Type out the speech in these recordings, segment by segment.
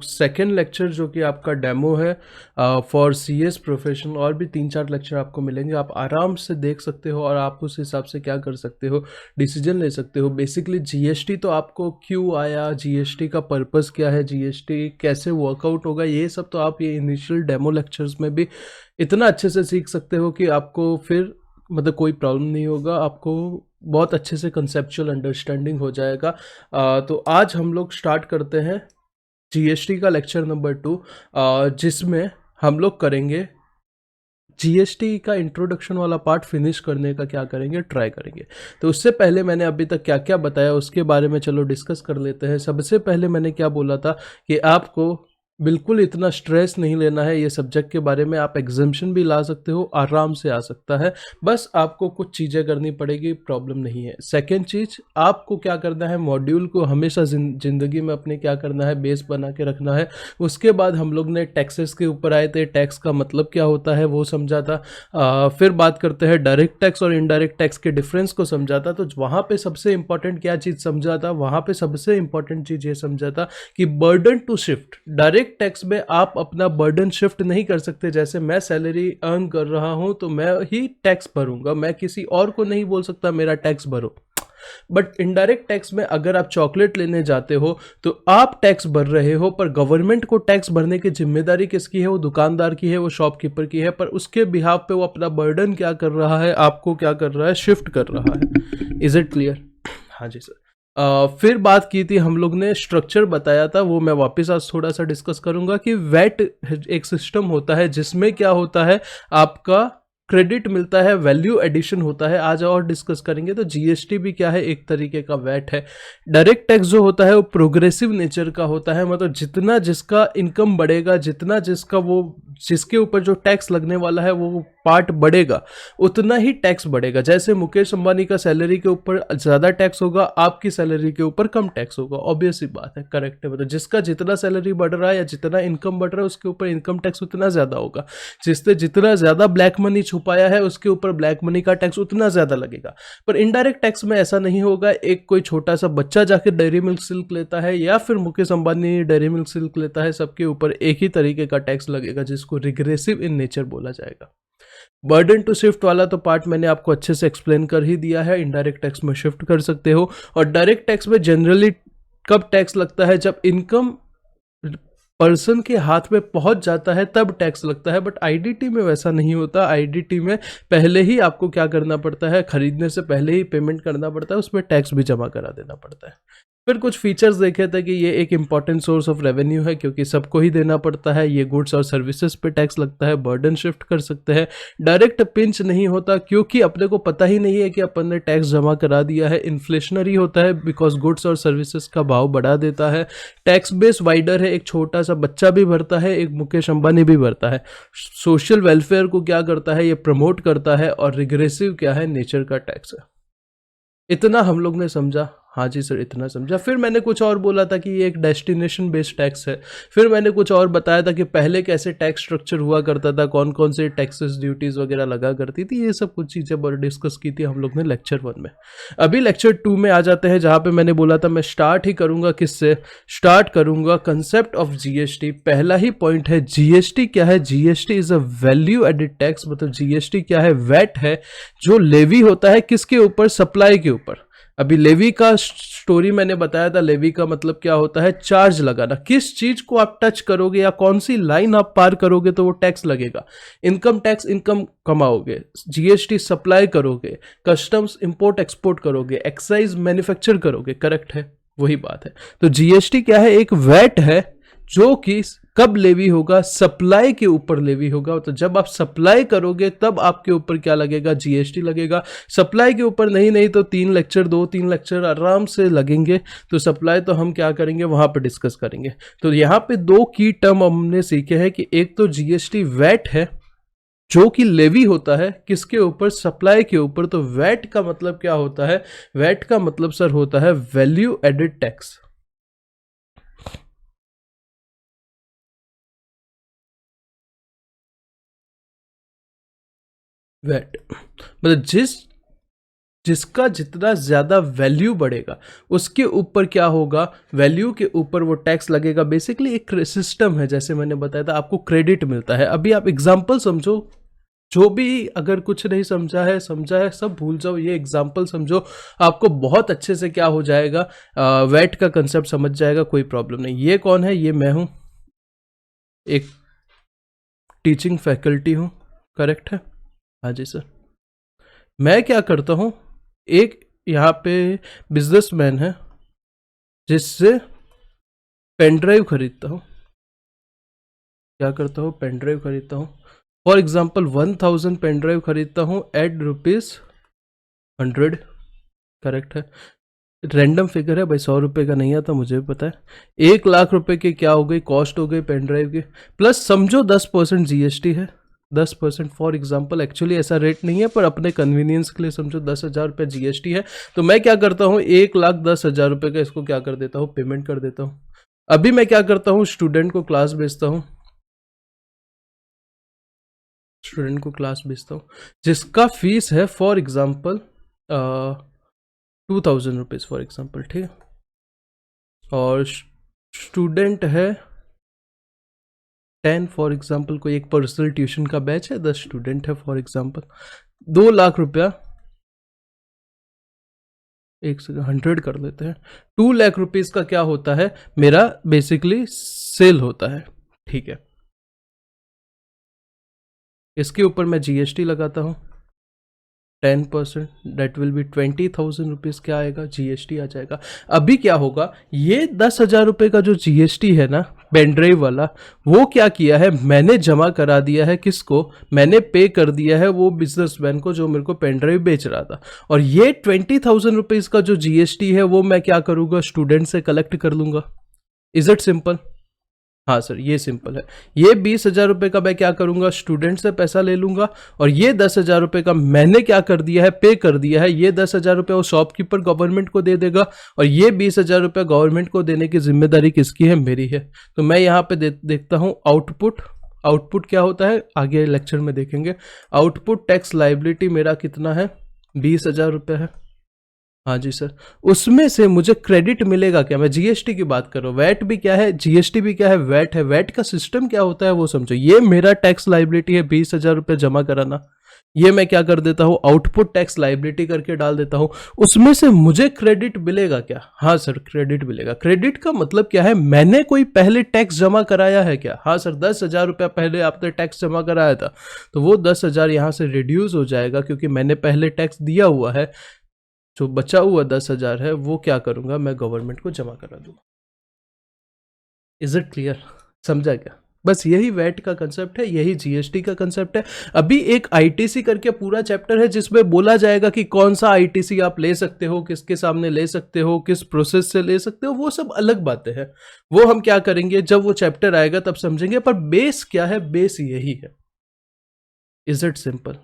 Second lecture जो कि आपका डेमो है फॉर सीएस प्रोफेशनल, और भी 3-4 लेक्चर आपको मिलेंगे। आप आराम से देख सकते हो और आप उस हिसाब से क्या कर सकते हो, डिसीजन ले सकते हो। बेसिकली जीएसटी तो आपको क्यों आया, जीएसटी का पर्पस क्या है, जीएसटी कैसे वर्कआउट होगा, ये सब तो आप ये इनिशियल डेमो लेक्चर्स में भी इतना अच्छे से सीख सकते हो कि आपको फिर मतलब कोई प्रॉब्लम नहीं होगा, आपको बहुत अच्छे से कंसेप्चुअल अंडरस्टैंडिंग हो जाएगा। तो आज हम लोग स्टार्ट करते हैं जीएसटी का लेक्चर नंबर 2, जिसमें हम लोग करेंगे जीएसटी का इंट्रोडक्शन वाला पार्ट फिनिश करने का क्या करेंगे, ट्राई करेंगे। तो उससे पहले मैंने अभी तक क्या क्या बताया उसके बारे में चलो डिस्कस कर लेते हैं। सबसे पहले मैंने क्या बोला था कि आपको बिल्कुल इतना स्ट्रेस नहीं लेना है ये सब्जेक्ट के बारे में। आप एग्जाम्शन भी ला सकते हो, आराम से आ सकता है, बस आपको कुछ चीज़ें करनी पड़ेगी, प्रॉब्लम नहीं है। सेकेंड चीज़, आपको क्या करना है, मॉड्यूल को हमेशा ज़िंदगी में अपने क्या करना है, बेस बना के रखना है। उसके बाद हम लोग ने टैक्सेस के ऊपर आए थे, टैक्स का मतलब क्या होता है वो समझा था। फिर बात करते हैं डायरेक्ट टैक्स और इनडायरेक्ट टैक्स के डिफरेंस को समझा था। तो वहाँ पे सबसे इंपॉर्टेंट क्या चीज़ समझा था, वहाँ पे सबसे इंपॉर्टेंट चीज़ ये समझा था कि burden to shift. Direct tax में आप अपना बर्डन शिफ्ट नहीं कर सकते। जैसे मैं सैलरी अर्न कर रहा हूँ तो मैं ही टैक्स भरूंगा, मैं किसी और को नहीं बोल सकता मेरा टैक्स भरो। बट इनडायरेक्ट टैक्स में अगर आप चॉकलेट लेने जाते हो तो आप टैक्स भर रहे हो, पर गवर्नमेंट को टैक्स भरने की जिम्मेदारी किसकी है, वो दुकानदार की है, वो शॉपकीपर की है। पर उसके बिहाफ पे वो अपना बर्डन क्या कर रहा है, आपको क्या कर रहा है, शिफ्ट कर रहा है। Is it clear? हाँ जी सर। फिर बात की थी हम लोग ने, स्ट्रक्चर बताया था, वो मैं वापस आज थोड़ा सा डिस्कस करूंगा कि वैट एक सिस्टम होता है जिसमें क्या होता है, आपका क्रेडिट मिलता है, वैल्यू एडिशन होता है। आज और डिस्कस करेंगे। तो जीएसटी भी क्या है, एक तरीके का वैट है। डायरेक्ट टैक्स जो होता है वो प्रोग्रेसिव नेचर का होता है, मतलब जितना जिसका इनकम बढ़ेगा, जितना जिसका वो जिसके ऊपर जो टैक्स लगने वाला है वो पार्ट बढ़ेगा, उतना ही टैक्स बढ़ेगा। जैसे मुकेश अंबानी का सैलरी के ऊपर ज़्यादा टैक्स होगा, आपकी सैलरी के ऊपर कम टैक्स होगा। ऑब्वियस ही बात है, करेक्ट है। मतलब जिसका जितना सैलरी बढ़ रहा है या जितना इनकम बढ़ रहा है उसके ऊपर इनकम टैक्स उतना ज़्यादा होगा। जिसने जितना ज़्यादा ब्लैक मनी छुपाया है उसके ऊपर ब्लैक मनी का टैक्स उतना ज़्यादा लगेगा। पर इनडायरेक्ट टैक्स में ऐसा नहीं होगा। एक कोई छोटा सा बच्चा जाके डेयरी मिल्क सिल्क लेता है या फिर Mukesh Ambani dairy milk silk लेता है, सबके ऊपर एक ही तरीके का टैक्स लगेगा, जिसको रिग्रेसिव इन नेचर बोला जाएगा। बर्डन टू शिफ्ट वाला तो पार्ट मैंने आपको अच्छे से एक्सप्लेन कर ही दिया है। इनडायरेक्ट टैक्स में शिफ्ट कर सकते हो। और डायरेक्ट टैक्स में जनरली कब टैक्स लगता है, जब इनकम पर्सन के हाथ में पहुंच जाता है तब टैक्स लगता है। बट आईडीटी में वैसा नहीं होता। आईडीटी में पहले ही आपको क्या करना पड़ता है, खरीदने से पहले ही पेमेंट करना पड़ता है, उसमें टैक्स भी जमा करा देना पड़ता है। फिर कुछ फीचर्स देखे थे कि ये एक इंपॉर्टेंट सोर्स ऑफ रेवेन्यू है क्योंकि सबको ही देना पड़ता है। ये गुड्स और सर्विसेज पे टैक्स लगता है, बर्डन शिफ्ट कर सकते हैं। डायरेक्ट पिंच नहीं होता क्योंकि अपने को पता ही नहीं है कि अपन ने टैक्स जमा करा दिया है। इन्फ्लेशनरी होता है बिकॉज गुड्स और सर्विसेज का भाव बढ़ा देता है। टैक्स बेस वाइडर है, एक छोटा सा बच्चा भी भरता है, एक मुकेश अंबानी भी भरता है। सोशल वेलफेयर को क्या करता है, ये प्रमोट करता है। और रिग्रेसिव क्या है, नेचर का टैक्स है। इतना हम लोग ने समझा। हाँ जी सर, इतना समझा। फिर मैंने कुछ और बोला था कि ये एक डेस्टिनेशन बेस्ड टैक्स है। फिर मैंने कुछ और बताया था कि पहले कैसे टैक्स स्ट्रक्चर हुआ करता था, कौन कौन से टैक्सेस ड्यूटीज वगैरह लगा करती थी। ये सब कुछ चीज़ें बड़ी डिस्कस की थी हम लोग ने लेक्चर 1 में। अभी लेक्चर 2 में आ जाते हैं, जहाँ पे मैंने बोला था मैं स्टार्ट ही करूँगा किससे, स्टार्ट करूँगा कंसेप्ट ऑफ जीएसटी। पहला ही पॉइंट है, जीएसटी क्या है। GST is a value added tax. मतलब जीएसटी क्या है, वैट है जो लेवी होता है किसके ऊपर, सप्लाई के ऊपर। अभी लेवी का स्टोरी मैंने बताया था। लेवी का मतलब क्या होता है, चार्ज लगाना। किस चीज को आप टच करोगे या कौन सी लाइन आप पार करोगे तो वो टैक्स लगेगा। इनकम टैक्स इनकम कमाओगे, जीएसटी सप्लाई करोगे, कस्टम्स इंपोर्ट एक्सपोर्ट करोगे, एक्साइज मैन्युफैक्चर करोगे। करेक्ट है, वही बात है। तो जीएसटी क्या है, एक वैट है जो कि कब लेवी होगा, सप्लाई के ऊपर लेवी होगा। तो जब आप सप्लाई करोगे तब आपके ऊपर क्या लगेगा, जीएसटी लगेगा। सप्लाई के ऊपर नहीं तो 2-3 लेक्चर आराम से लगेंगे। तो सप्लाई तो हम क्या करेंगे वहां पे डिस्कस करेंगे। तो यहाँ पे 2 की टर्म हमने सीखे हैं कि एक तो जीएसटी वैट है जो कि लेवी होता है किसके ऊपर, सप्लाई के ऊपर। तो वैट का मतलब क्या होता है, वैट का मतलब सर होता है वैल्यू एडेड टैक्स। वैट मतलब जिस जिसका जितना ज़्यादा वैल्यू बढ़ेगा उसके ऊपर क्या होगा, वैल्यू के ऊपर वो टैक्स लगेगा। बेसिकली एक सिस्टम है, जैसे मैंने बताया था आपको क्रेडिट मिलता है। अभी आप एग्जांपल समझो, जो भी अगर कुछ नहीं समझा है सब भूल जाओ, ये एग्जांपल समझो, आपको बहुत अच्छे से क्या हो जाएगा, वैट का कंसेप्ट समझ जाएगा, कोई प्रॉब्लम नहीं। ये कौन है, ये मैं हूँ, एक टीचिंग फैकल्टी हूँ, करेक्ट है? हाँ जी सर। मैं क्या करता हूँ, एक यहाँ पे बिजनेसमैन है जिससे पेन ड्राइव खरीदता हूँ, क्या करता हूँ, पेन ड्राइव खरीदता हूँ। फॉर एग्जाम्पल 1000 पेन ड्राइव खरीदता हूँ एट ₹100, करेक्ट है? रैंडम फिगर है भाई, 100 रुपये का नहीं आता, मुझे भी पता है। 1,00,000 रुपए की क्या हो गई, कॉस्ट हो गई पेन ड्राइव की, प्लस समझो 10% GST है, 10%। फॉर एग्जाम्पल एक्चुअली ऐसा रेट नहीं है, पर अपने कन्वीनियंस के लिए समझो 10,000 रुपये GST है। तो मैं क्या करता हूँ, 1,10,000 रुपये का इसको क्या कर देता हूँ, पेमेंट कर देता हूँ। अभी मैं क्या करता हूँ, स्टूडेंट को क्लास भेजता हूँ, जिसका फीस है for example 2,000 rupees for example, ठीक है? और स्टूडेंट है 10 फॉर एग्जाम्पल, कोई एक पर्सनल ट्यूशन का बैच है, 10 स्टूडेंट है फॉर एग्जाम्पल, 2,00,000 रुपया, 100 कर लेते हैं, 2,00,000 रुपीज़ का क्या होता है, मेरा बेसिकली सेल होता है, ठीक है? इसके ऊपर मैं GST लगाता हूँ 10%, डेट विल बी 20,000 रुपीज़, क्या आएगा, GST आ जाएगा। अभी क्या होगा, ये 10,000 रुपये का जो GST है ना पेन ड्राइव वाला, वो क्या किया है, मैंने जमा करा दिया है, किसको, मैंने पे कर दिया है वो बिजनेसमैन को जो मेरे को पेन ड्राइव बेच रहा था। और ये 20,000 रुपीज़ का जो GST है वो मैं क्या करूँगा, स्टूडेंट से कलेक्ट कर लूँगा। Is it simple? हाँ सर, ये सिंपल है। ये 20,000 रुपये का मैं क्या करूंगा, स्टूडेंट से पैसा ले लूंगा, और ये 10,000 रुपये का मैंने क्या कर दिया है, पे कर दिया है। ये 10,000 रुपये वो शॉपकीपर गवर्नमेंट को दे देगा, और ये 20,000 रुपये गवर्नमेंट को देने की जिम्मेदारी किसकी है, मेरी है। तो मैं यहाँ पे देखता हूँ आउटपुट क्या होता है, आगे लेक्चर में देखेंगे। आउटपुट टैक्स लाइबिलिटी मेरा कितना है, 20,000 रुपये है। हाँ जी सर, उसमें से मुझे क्रेडिट मिलेगा क्या, मैं GST की बात कर रहा हूँ, वैट भी क्या है, GST भी क्या है, वैट है। वैट का सिस्टम क्या होता है वो समझो। ये मेरा टैक्स लाइबिलिटी है, 20,000 रुपये जमा कराना। ये मैं क्या कर देता हूँ, आउटपुट टैक्स लाइबिलिटी करके डाल देता हूँ। उसमें से मुझे क्रेडिट मिलेगा क्या? हाँ सर, क्रेडिट मिलेगा। क्रेडिट का मतलब क्या है, मैंने कोई पहले टैक्स जमा कराया है क्या? हाँ सर, 10,000 रुपया पहले आपने टैक्स जमा कराया था, तो वो 10,000 यहाँ से रिड्यूस हो जाएगा, क्योंकि मैंने पहले टैक्स दिया हुआ है। जो बचा हुआ 10,000 है वो क्या करूंगा, मैं गवर्नमेंट को जमा करा दूंगा। Is it clear? समझा क्या? बस यही वैट का कंसेप्ट है, यही GST का कंसेप्ट है। अभी एक ITC करके पूरा चैप्टर है जिसमें बोला जाएगा कि कौन सा ITC आप ले सकते हो, किसके सामने ले सकते हो, किस प्रोसेस से ले सकते हो, वो सब अलग बातें हैं। वो हम क्या करेंगे, जब वो चैप्टर आएगा तब समझेंगे। पर बेस क्या है, बेस यही है। Is it simple?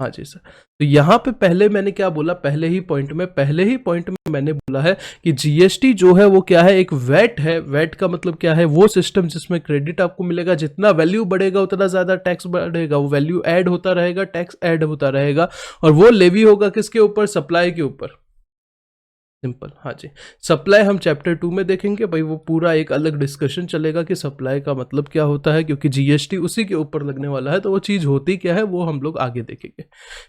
हाँ जी सर। तो यहाँ पे पहले मैंने क्या बोला, पहले ही पॉइंट में मैंने बोला है कि GST जो है वो क्या है, एक वैट है। वैट का मतलब क्या है, वो सिस्टम जिसमें क्रेडिट आपको मिलेगा, जितना वैल्यू बढ़ेगा उतना ज्यादा टैक्स बढ़ेगा, वो वैल्यू ऐड होता रहेगा, टैक्स ऐड होता रहेगा, और वो लेवी होगा किसके ऊपर, सप्लाई के ऊपर। सिंपल। हाँ जी। सप्लाई हम चैप्टर 2 में देखेंगे भाई, वो पूरा एक अलग डिस्कशन चलेगा कि सप्लाई का मतलब क्या होता है, क्योंकि GST उसी के ऊपर लगने वाला है, तो वो चीज़ होती क्या है वो हम लोग आगे देखेंगे।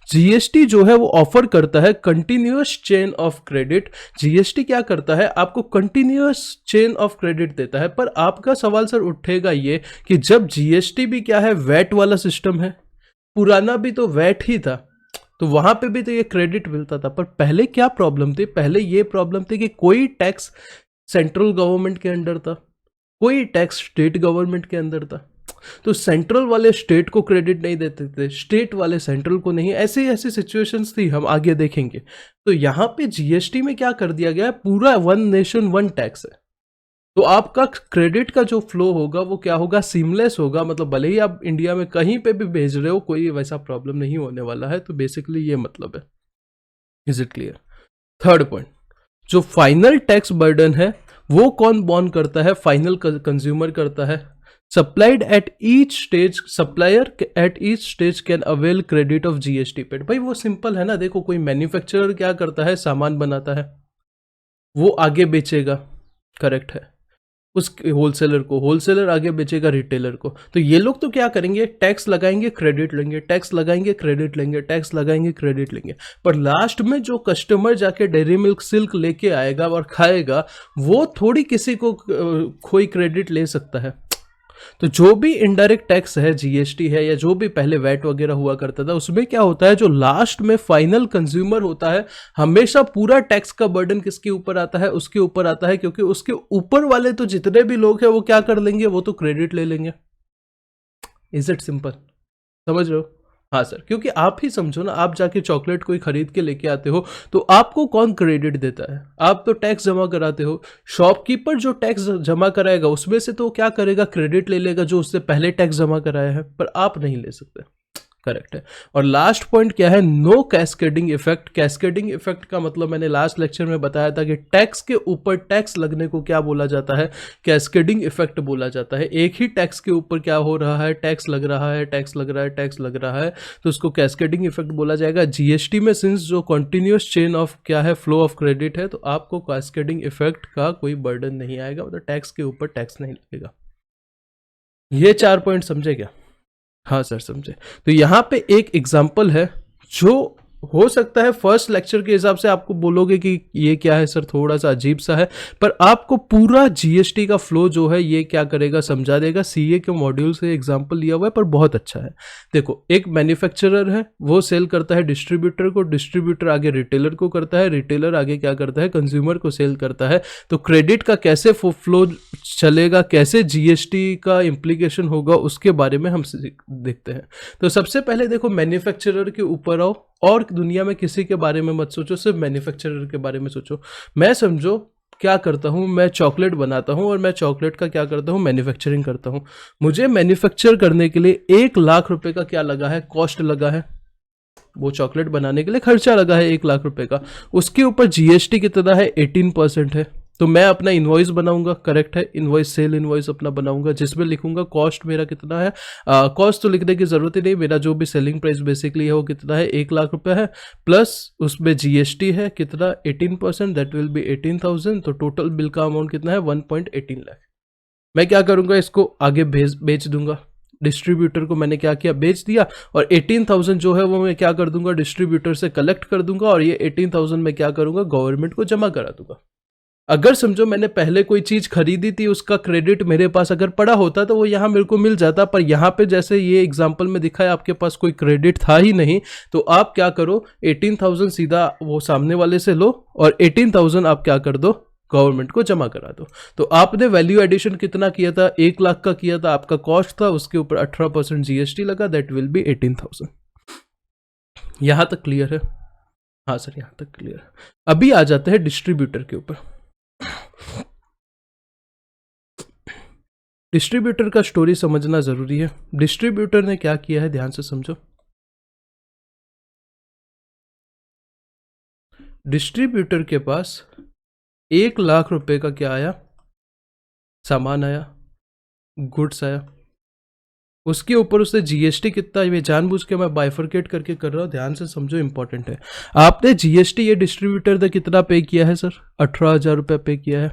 GST जो है वो ऑफर करता है continuous chain of credit. GST क्या करता है, आपको कंटिन्यूअस चेन ऑफ क्रेडिट देता है। पर आपका सवाल सर उठेगा ये कि जब GST भी क्या है, वैट वाला सिस्टम है, पुराना भी तो वैट ही था, तो वहां पे भी तो ये क्रेडिट मिलता था। पर पहले क्या प्रॉब्लम थी, पहले ये प्रॉब्लम थी कि कोई टैक्स सेंट्रल गवर्नमेंट के अंडर था, कोई टैक्स स्टेट गवर्नमेंट के अंदर था। तो सेंट्रल वाले स्टेट को क्रेडिट नहीं देते थे, स्टेट वाले सेंट्रल को नहीं। ऐसी ऐसी सिचुएशंस थी, हम आगे देखेंगे। तो यहाँ पे GST में क्या कर दिया गया है, पूरा वन नेशन वन टैक्स है। तो आपका क्रेडिट का जो फ्लो होगा वो क्या होगा, सीमलेस होगा। मतलब भले ही आप इंडिया में कहीं पे भी भेज रहे हो, कोई वैसा प्रॉब्लम नहीं होने वाला है। तो बेसिकली ये मतलब है। Is it clear? Third point, जो फाइनल टैक्स बर्डन है वो कौन बॉर्न करता है? फाइनल कंज्यूमर करता है। Supplied at each stage, supplier at each stage can avail credit of GST paid. भाई वो सिंपल है ना, देखो कोई मैन्युफैक्चरर क्या करता है, सामान बनाता है, वो आगे बेचेगा, करेक्ट है, उस होलसेलर को, होलसेलर आगे बेचेगा रिटेलर को। तो ये लोग तो क्या करेंगे, टैक्स लगाएंगे, क्रेडिट लेंगे, टैक्स लगाएंगे, क्रेडिट लेंगे, टैक्स लगाएंगे, क्रेडिट लेंगे। पर लास्ट में जो कस्टमर जाके डेयरी मिल्क सिल्क लेके आएगा और खाएगा, वो थोड़ी किसी को कोई क्रेडिट ले सकता है। तो जो भी इनडायरेक्ट टैक्स है, जीएसटी है, या जो भी पहले वैट वगैरह हुआ करता था, उसमें क्या होता है, जो लास्ट में फाइनल कंज्यूमर होता है, हमेशा पूरा टैक्स का बर्डन किसके ऊपर आता है, उसके ऊपर आता है, क्योंकि उसके ऊपर वाले तो जितने भी लोग हैं वो क्या कर लेंगे, वो तो क्रेडिट ले लेंगे। Is it simple? समझ रहे हो? हाँ सर, क्योंकि आप ही समझो ना, आप जाके चॉकलेट कोई खरीद के लेके आते हो तो आपको कौन क्रेडिट देता है? आप तो टैक्स जमा कराते हो। शॉपकीपर जो टैक्स जमा कराएगा उसमें से तो क्या करेगा, क्रेडिट ले लेगा जो उससे पहले टैक्स जमा कराया है, पर आप नहीं ले सकते। करेक्ट है। और लास्ट पॉइंट क्या है, no cascading effect. Cascading effect का मतलब मैंने लास्ट लेक्चर में बताया था कि टैक्स के ऊपर टैक्स लगने को क्या बोला जाता है, कैस्केडिंग इफेक्ट बोला जाता है। एक ही टैक्स के ऊपर क्या हो रहा है, टैक्स लग रहा है, टैक्स लग रहा है, टैक्स लग रहा है, तो उसको कैस्केडिंग इफेक्ट बोला जाएगा। जीएसटी में सिंस जो कंटिन्यूअस चेन ऑफ क्या है, फ्लो ऑफ क्रेडिट है, तो आपको कैस्केडिंग इफेक्ट का कोई बर्डन नहीं आएगा, मतलब टैक्स के ऊपर टैक्स नहीं लगेगा। ये 4 पॉइंट समझे क्या? हाँ सर समझे। तो यहाँ पे एक एग्जाम्पल है जो हो सकता है फर्स्ट लेक्चर के हिसाब से आपको बोलोगे कि ये क्या है सर, थोड़ा सा अजीब सा है, पर आपको पूरा जीएसटी का फ्लो जो है ये क्या करेगा, समझा देगा। सीए के मॉड्यूल से एग्जांपल लिया हुआ है, पर बहुत अच्छा है। देखो, एक मैन्युफैक्चरर है, वो सेल करता है डिस्ट्रीब्यूटर को, डिस्ट्रीब्यूटर आगे रिटेलर को करता है, रिटेलर आगे क्या करता है, कंज्यूमर को सेल करता है। तो क्रेडिट का कैसे फ्लो चलेगा, कैसे जीएसटी का इम्प्लीकेशन होगा, उसके बारे में हम देखते हैं। तो सबसे पहले देखो, मैन्युफैक्चरर के ऊपर आओ और दुनिया में किसी के बारे में मत सोचो, सिर्फ मैन्युफैक्चरर के बारे में सोचो। मैं समझो क्या करता हूँ, मैं चॉकलेट बनाता हूँ और मैं चॉकलेट का क्या करता हूँ, मैन्युफैक्चरिंग करता हूँ। मुझे मैन्युफैक्चर करने के लिए 1,00,000 रुपए का क्या लगा है, कॉस्ट लगा है, वो चॉकलेट बनाने के लिए खर्चा लगा है 1,00,000 रुपए का। उसके ऊपर जीएसटी कितना है, 18% है। तो मैं अपना इनवॉइस बनाऊंगा, करेक्ट है, इनवॉइस, सेल इनवॉइस अपना बनाऊंगा, जिसमें लिखूंगा कॉस्ट मेरा कितना है। कॉस्ट तो लिखने की जरूरत ही नहीं, मेरा जो भी सेलिंग प्राइस बेसिकली है वो कितना है, 1,00,000 रुपए है, प्लस उसमें जीएसटी है कितना, 18%, दैट विल बी 18,000। तो टोटल बिल का अमाउंट कितना है, 1.18 लाख। मैं क्या करूंगा, इसको आगे बेच दूंगा। डिस्ट्रीब्यूटर को मैंने क्या किया, बेच दिया, और 18,000 जो है वो मैं क्या कर दूंगा, डिस्ट्रीब्यूटर से कलेक्ट कर दूंगा, और ये 18,000 मैं क्या करूंगा, गवर्नमेंट को जमा करा दूंगा। अगर समझो मैंने पहले कोई चीज खरीदी थी, उसका क्रेडिट मेरे पास अगर पड़ा होता तो वो यहाँ मेरे को मिल जाता, पर यहाँ पे जैसे ये एग्जांपल में दिखा है आपके पास कोई क्रेडिट था ही नहीं, तो आप क्या करो, 18,000 सीधा वो सामने वाले से लो और 18,000 आप क्या कर दो, गवर्नमेंट को जमा करा दो। तो आपने वैल्यू एडिशन कितना किया था, 1,00,000 का किया था, आपका कॉस्ट था, उसके ऊपर 18% जीएसटी लगा, दैट विल बी 18,000। यहां तक क्लियर है? हाँ सर, यहां तक क्लियर है। अभी आ जाते हैं डिस्ट्रीब्यूटर के ऊपर। डिस्ट्रीब्यूटर का स्टोरी समझना जरूरी है। डिस्ट्रीब्यूटर ने क्या किया है, ध्यान से समझो। डिस्ट्रीब्यूटर के पास 1,00,000 रुपए का क्या आया, सामान आया, गुड्स आया, उसके ऊपर उससे जीएसटी कितना, ये जानबूझ के मैं बाइफरकेट करके कर रहा हूँ, ध्यान से समझो, इंपॉर्टेंट है। आपने जीएसटी ये डिस्ट्रीब्यूटर ने कितना पे किया है सर, 18,000 रुपये पे किया है।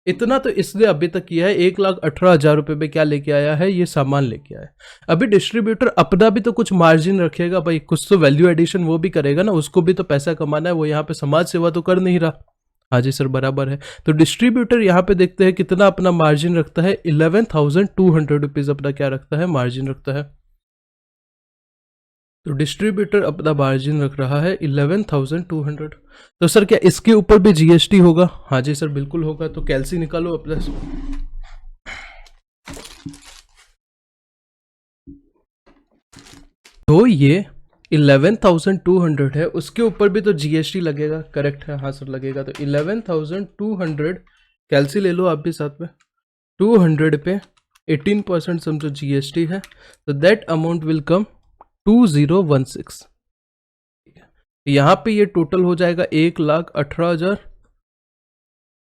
इतना तो इसने अभी तक किया है, 1,18,000 रुपये में क्या लेके आया है, ये सामान लेके आया है। अभी डिस्ट्रीब्यूटर अपना भी तो कुछ मार्जिन रखेगा भाई, कुछ तो वैल्यू एडिशन वो भी करेगा ना, उसको भी तो पैसा कमाना है, वो यहाँ पे समाज सेवा तो कर नहीं रहा। हाँ जी सर, बराबर है। तो डिस्ट्रीब्यूटर यहाँ पे देखते हैं कितना अपना मार्जिन रखता है, 11,200 रुपीज अपना क्या रखता है, मार्जिन रखता है। तो डिस्ट्रीब्यूटर अपना मार्जिन रख रहा है 11,200। तो सर क्या इसके ऊपर भी जीएसटी होगा? हाँ जी सर, बिल्कुल होगा। तो कैलसी निकालो अपना। तो ये 11,200 है, उसके ऊपर भी तो जीएसटी लगेगा, करेक्ट है? हाँ सर लगेगा। तो 11,200 कैलसी ले लो आप भी साथ में, 200 पे 18% समझो जीएसटी है, तो दैट अमाउंट विल कम 2016। यहाँ पे ये टोटल हो जाएगा 1,18,000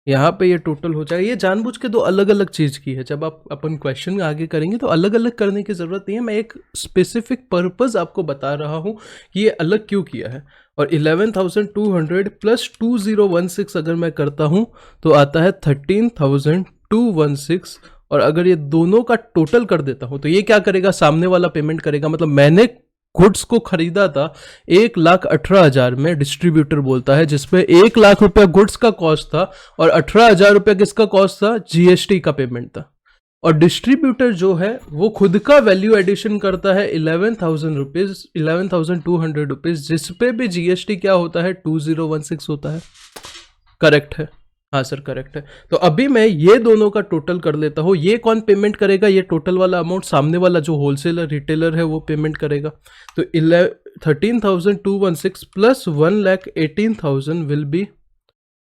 यहाँ पे ये टोटल हो जाएगा। ये जानबूझ के दो अलग अलग चीज़ की है, जब आप अपन क्वेश्चन आगे करेंगे तो अलग अलग करने की ज़रूरत नहीं है, मैं एक स्पेसिफिक पर्पज़ आपको बता रहा हूँ कि ये अलग क्यों किया है। और 11,200 प्लस 2016 अगर मैं करता हूँ तो आता है 13,216। और अगर ये दोनों का टोटल कर देता हूँ तो ये क्या करेगा, सामने वाला पेमेंट करेगा। मतलब मैंने गुड्स को खरीदा था 1,18,000 में, डिस्ट्रीब्यूटर बोलता है, जिसपे 1,00,000 रुपया गुड्स का कॉस्ट था और 18,000 रुपया किसका कॉस्ट था, जीएसटी का पेमेंट था। और डिस्ट्रीब्यूटर जो है वो खुद का वैल्यू एडिशन करता है 11,000 रुपीज, 11,200 रुपीज, जिसपे भी जीएसटी क्या होता है, 2016 होता है। करेक्ट है, हाँ सर करेक्ट है। तो अभी मैं ये दोनों का टोटल कर लेता हूँ। ये कौन पेमेंट करेगा, ये टोटल वाला अमाउंट सामने वाला जो होलसेलर रिटेलर है वो पेमेंट करेगा। तो 13,216 प्लस 1,18,000 विल बी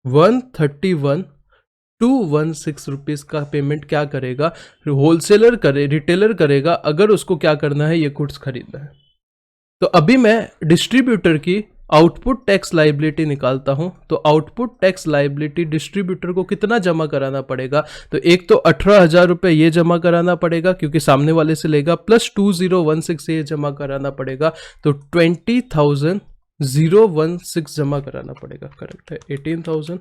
131,216 रुपीज का पेमेंट क्या करेगा, होलसेलर करे, रिटेलर करेगा, अगर उसको क्या करना है, ये गुड्स खरीदना है। तो अभी मैं डिस्ट्रीब्यूटर की आउटपुट टैक्स लाइबिलिटी निकालता हूं। तो आउटपुट टैक्स लाइबिलिटी डिस्ट्रीब्यूटर को कितना जमा कराना पड़ेगा, तो एक तो 18,000 रुपये ये जमा कराना पड़ेगा क्योंकि सामने वाले से लेगा, प्लस 2016 ये जमा कराना पड़ेगा, तो 20,016 जमा कराना पड़ेगा। करेक्ट है, 18,000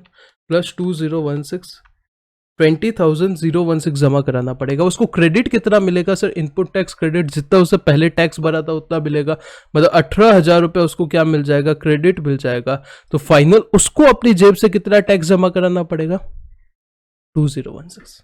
प्लस 2016 20,016 जमा कराना पड़ेगा। उसको क्रेडिट कितना मिलेगा सर, इनपुट टैक्स क्रेडिट, जितना उससे पहले टैक्स भरा था उतना मिलेगा, मतलब 18,000 रुपये उसको क्या मिल जाएगा, क्रेडिट मिल जाएगा। तो फाइनल उसको अपनी जेब से कितना टैक्स जमा कराना पड़ेगा, 2016।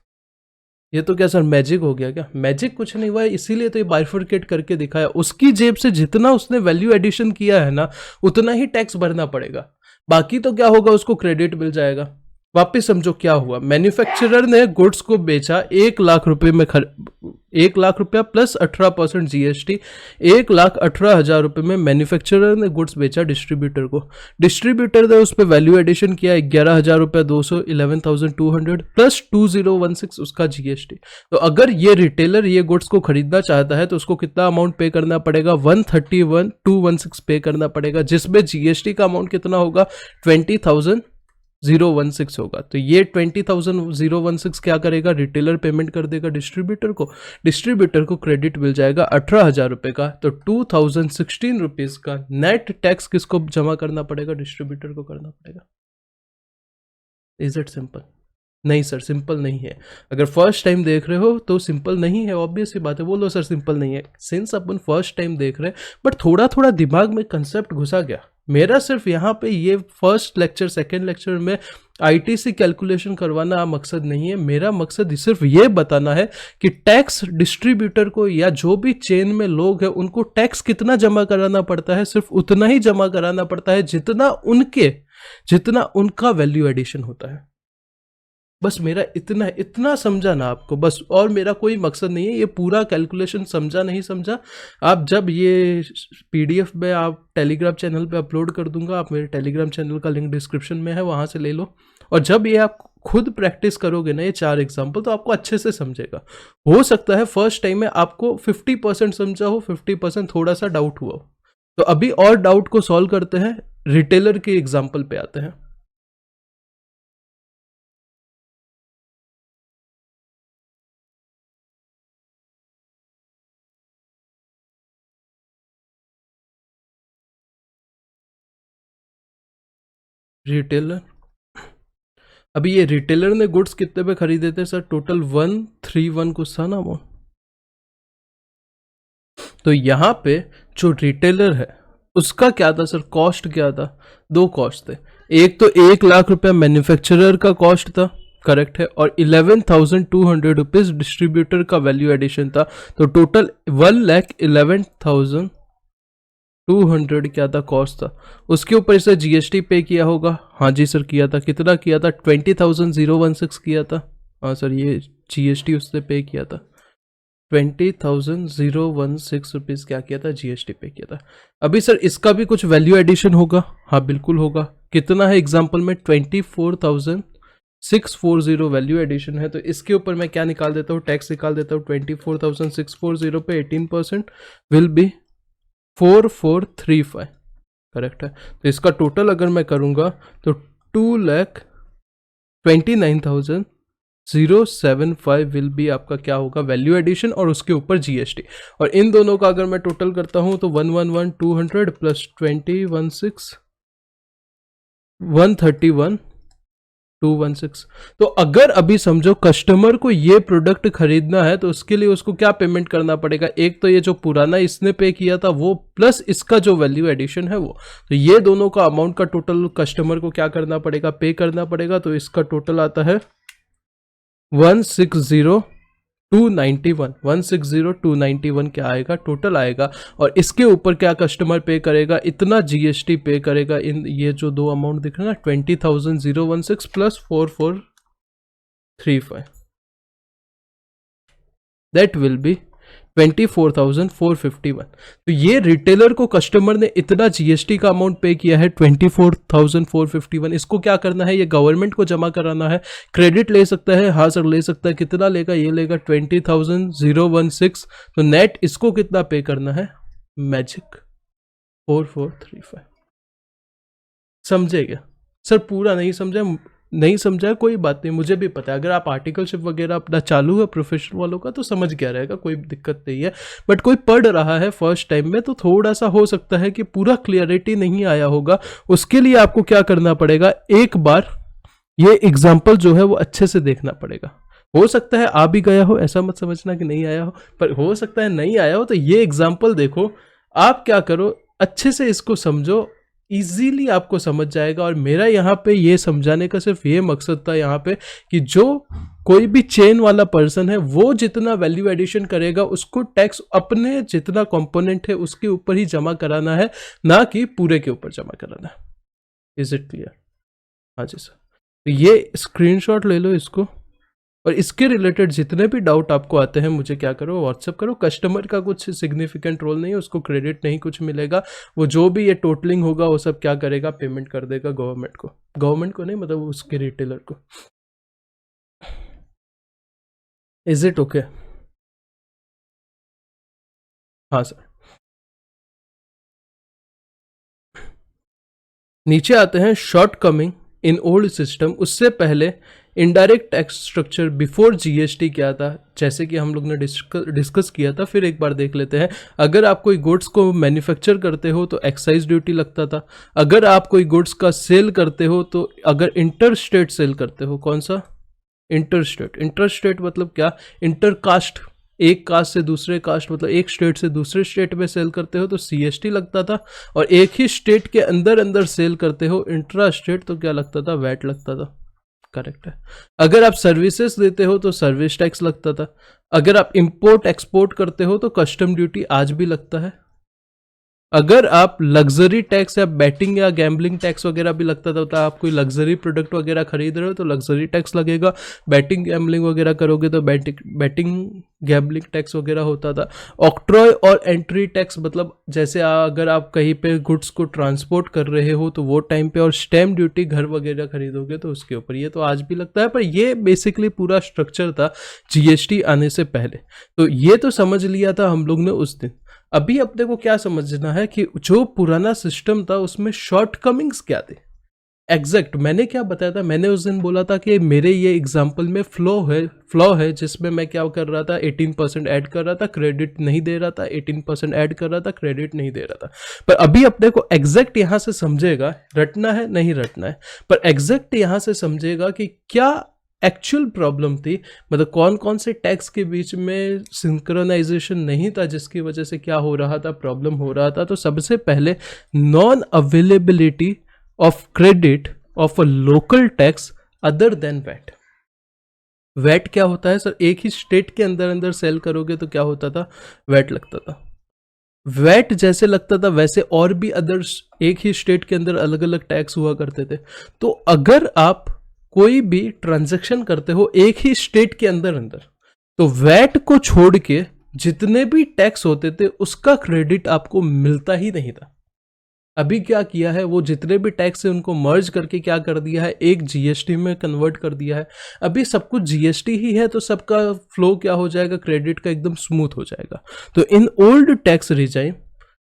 ये तो क्या सर मैजिक हो गया क्या, मैजिक कुछ नहीं हुआ है, इसीलिए तो ये बाइफरकेट करके दिखाया। उसकी जेब से जितना उसने वैल्यू एडिशन किया है ना, उतना ही टैक्स भरना पड़ेगा, बाकी तो क्या होगा, उसको क्रेडिट मिल जाएगा। वापिस समझो क्या हुआ, मैन्युफैक्चरर ने गुड्स को बेचा 1,00,000 रुपए में, 1,00,000 रुपया प्लस 18% जीएसटी, 1,18,000 रुपए में मैन्युफैक्चरर ने गुड्स बेचा डिस्ट्रीब्यूटर को। डिस्ट्रीब्यूटर ने उस पर वैल्यू एडिशन किया 11,000 रुपया 200, 11,200 प्लस 2016 उसका जीएसटी। तो अगर ये रिटेलर ये गुड्स को खरीदना चाहता है तो उसको कितना अमाउंट पे करना पड़ेगा, 131,216 पे करना पड़ेगा, जिसमें जीएसटी का अमाउंट कितना होगा, 20,016 होगा। तो ये 20,016 क्या करेगा, रिटेलर पेमेंट कर देगा डिस्ट्रीब्यूटर को, डिस्ट्रीब्यूटर को क्रेडिट मिल जाएगा 18,000 रुपए का। तो 2016 रुपीज का नेट टैक्स किसको जमा करना पड़ेगा, डिस्ट्रीब्यूटर को करना पड़ेगा। Is it simple? नहीं सर सिंपल नहीं है। अगर फर्स्ट टाइम देख रहे हो तो सिंपल नहीं है, ऑब्वियस सी बात है, बोलो सर सिंपल नहीं है। सिंस अपन फर्स्ट टाइम देख रहे हैं बट थोड़ा थोड़ा दिमाग में कंसेप्ट घुसा गया। मेरा सिर्फ यहाँ पे ये फर्स्ट लेक्चर सेकेंड लेक्चर में आईटीसी कैलकुलेशन करवाना मकसद नहीं है। मेरा मकसद सिर्फ ये बताना है कि टैक्स डिस्ट्रीब्यूटर को या जो भी चेन में लोग हैं उनको टैक्स कितना जमा कराना पड़ता है, सिर्फ उतना ही जमा कराना पड़ता है जितना उनका वैल्यू एडिशन होता है। बस मेरा इतना समझा ना आपको बस, और मेरा कोई मकसद नहीं है। ये पूरा कैलकुलेशन समझा नहीं समझा, आप जब ये पीडीएफ में आप टेलीग्राम चैनल पे अपलोड कर दूंगा, आप मेरे टेलीग्राम चैनल का लिंक डिस्क्रिप्शन में है, वहाँ से ले लो। और जब ये आप खुद प्रैक्टिस करोगे ना ये 4 एग्जाम्पल, तो आपको अच्छे से समझेगा। हो सकता है फर्स्ट टाइम में आपको 50% समझा हो, 50% थोड़ा सा डाउट हुआ हो। तो अभी और डाउट को सॉल्व करते हैं, रिटेलर के एग्जाम्पल पे आते हैं। रिटेलर, अभी ये रिटेलर ने गुड्स कितने पे खरीदे थे सर, टोटल 131 कुछ था ना वो। तो यहाँ पे जो रिटेलर है उसका क्या था सर, कॉस्ट क्या था, 2 कॉस्ट थे। एक तो 1,00,000 रुपया मैन्युफैक्चरर का कॉस्ट था, करेक्ट है, और 11,200 रुपीज डिस्ट्रीब्यूटर का वैल्यू एडिशन था। तो टोटल 1,11,200 क्या था, कॉस्ट था। उसके ऊपर इसे जीएसटी पे किया होगा, हाँ जी सर किया था। कितना किया था, 20,016 किया था, हाँ सर ये जीएसटी उससे पे किया था। 20,016 रुपीज़ क्या किया था, जीएसटी पे किया था। अभी सर इसका भी कुछ वैल्यू एडिशन होगा, हाँ बिल्कुल होगा। कितना है एग्जाम्पल में, 24,640 वैल्यू एडिशन है। तो इसके ऊपर मैं क्या निकाल देता हूँ, टैक्स निकाल देता हूँ। 24,640 पे 18% विल बी 4,435, करेक्ट है। तो इसका टोटल अगर मैं करूँगा तो 29,075 विल बी आपका क्या होगा वैल्यू एडिशन और उसके ऊपर जीएसटी। और इन दोनों का अगर मैं टोटल करता हूं तो 111,200 प्लस 131,216 तो अगर अभी समझो कस्टमर को ये प्रोडक्ट खरीदना है तो उसके लिए उसको क्या पेमेंट करना पड़ेगा, एक तो ये जो पुराना इसने पे किया था वो प्लस इसका जो वैल्यू एडिशन है वो, तो ये दोनों का अमाउंट का टोटल कस्टमर को क्या करना पड़ेगा, पे करना पड़ेगा। तो इसका टोटल आता है 160,291 क्या आएगा टोटल आएगा। और इसके ऊपर क्या कस्टमर पे करेगा, इतना जीएसटी पे करेगा। इन ये जो दो अमाउंट दिख रहा है ना 20,016 प्लस 4435 दैट विल बी 24,451। तो ये रिटेलर को कस्टमर ने इतना जीएसटी का अमाउंट पे किया है 24,451। इसको क्या करना है, ये गवर्नमेंट को जमा कराना है। क्रेडिट ले सकता है, हाँ सर ले सकता है। कितना लेगा, ये लेगा 20,016। तो नेट इसको कितना पे करना है, मैजिक 4435। समझे क्या सर? पूरा नहीं समझा, नहीं समझा कोई बात नहीं, मुझे भी पता है। अगर आप आर्टिकलशिप वगैरह अपना चालू है प्रोफेशनल वालों का तो समझ गया रहेगा, कोई दिक्कत नहीं है। बट कोई पढ़ रहा है फर्स्ट टाइम में तो थोड़ा सा हो सकता है कि पूरा क्लियरिटी नहीं आया होगा। उसके लिए आपको क्या करना पड़ेगा, एक बार ये एग्जाम्पल जो है वो अच्छे से देखना पड़ेगा। हो सकता है आ भी गया हो, ऐसा मत समझना कि नहीं आया हो, पर हो सकता है नहीं आया हो। तो ये एग्जाम्पल देखो, आप क्या करो, अच्छे से इसको समझो, इजीली आपको समझ जाएगा। और मेरा यहाँ पे ये समझाने का सिर्फ ये मकसद था यहाँ पे कि जो कोई भी चेन वाला पर्सन है वो जितना वैल्यू एडिशन करेगा उसको टैक्स अपने जितना कंपोनेंट है उसके ऊपर ही जमा कराना है, ना कि पूरे के ऊपर जमा कराना है। Is it clear? हाँ जी सर। तो ये स्क्रीनशॉट ले लो इसको, और इसके रिलेटेड जितने भी डाउट आपको आते हैं मुझे क्या करो, व्हाट्सअप करो। कस्टमर का कुछ सिग्निफिकेंट रोल नहीं है, उसको क्रेडिट नहीं कुछ मिलेगा। वो जो भी ये टोटलिंग होगा वो सब क्या करेगा, पेमेंट कर देगा गवर्नमेंट को। गवर्नमेंट को नहीं, मतलब उसके रिटेलर को। Is it okay? हाँ सर। नीचे आते हैं short coming in old system. उससे पहले indirect tax structure before GST क्या था, जैसे कि हम लोग ने डिस्कस किया था, फिर एक बार देख लेते हैं। अगर आप कोई गुड्स को मैन्युफैक्चर करते हो तो एक्साइज ड्यूटी लगता था। अगर आप कोई गुड्स का सेल करते हो तो, अगर इंटर स्टेट सेल करते हो, कौन सा, इंटर स्टेट। इंटर स्टेट मतलब क्या, इंटर कास्ट, एक कास्ट से दूसरे कास्ट, मतलब एक स्टेट से दूसरे स्टेट में सेल करते हो तो सीएसटी लगता था। और एक ही स्टेट के अंदर अंदर सेल करते हो इंट्रा स्टेट तो क्या लगता था, वैट लगता था। करेक्ट है। अगर आप सर्विसेज देते हो तो सर्विस टैक्स लगता था। अगर आप इंपोर्ट एक्सपोर्ट करते हो तो कस्टम ड्यूटी आज भी लगता है। अगर आप लग्जरी टैक्स या बैटिंग या गैम्बलिंग टैक्स वगैरह भी लगता था, तो आप कोई लग्जरी प्रोडक्ट वगैरह खरीद रहे हो तो लग्जरी टैक्स लगेगा। बैटिंग गैम्बलिंग वगैरह करोगे तो बैटिंग गैम्बलिंग टैक्स वगैरह होता था। ऑक्ट्रॉय और एंट्री टैक्स, मतलब जैसे अगर आप कहीं पे गुड्स को ट्रांसपोर्ट कर रहे हो तो वो टाइम पे, और स्टैम्प ड्यूटी घर वगैरह खरीदोगे तो उसके ऊपर, ये तो आज भी लगता है। पर ये बेसिकली पूरा स्ट्रक्चर था जीएसटी आने से पहले। तो ये तो समझ लिया था हम लोग ने उस दिन। अभी अपने को क्या समझना है कि जो पुराना सिस्टम था उसमें शॉर्टकमिंग्स क्या थे। एग्जैक्ट मैंने क्या बताया था, मैंने उस दिन बोला था कि मेरे ये एग्जाम्पल में फ्लॉ है जिसमें मैं क्या कर रहा था, 18% ऐड कर रहा था, क्रेडिट नहीं दे रहा था, 18% ऐड कर रहा था, क्रेडिट नहीं दे रहा था। पर अभी अपने को एग्जैक्ट यहां से समझेगा, रटना है नहीं रटना है, पर एग्जैक्ट यहां से समझेगा कि क्या एक्चुअल प्रॉब्लम थी, मतलब कौन कौन से टैक्स के बीच में सिंक्रोनाइजेशन नहीं था जिसकी वजह से क्या हो रहा था, प्रॉब्लम हो रहा था। तो सबसे पहले non availability of credit of a local tax other than VAT. VAT क्या होता है सर, एक ही स्टेट के अंदर अंदर सेल करोगे तो क्या होता था, वैट लगता था। वैट जैसे लगता था वैसे और भी अदर्स एक ही स्टेट के अंदर अलग अलग टैक्स हुआ करते थे। तो अगर आप कोई भी ट्रांजैक्शन करते हो एक ही स्टेट के अंदर अंदर, तो वैट को छोड़ के जितने भी टैक्स होते थे उसका क्रेडिट आपको मिलता ही नहीं था। अभी क्या किया है, वो जितने भी टैक्स है उनको मर्ज करके क्या कर दिया है, एक जीएसटी में कन्वर्ट कर दिया है। अभी सब कुछ जीएसटी ही है तो सबका फ्लो क्या हो जाएगा, क्रेडिट का एकदम स्मूथ हो जाएगा। तो इन ओल्ड टैक्स रिजाइम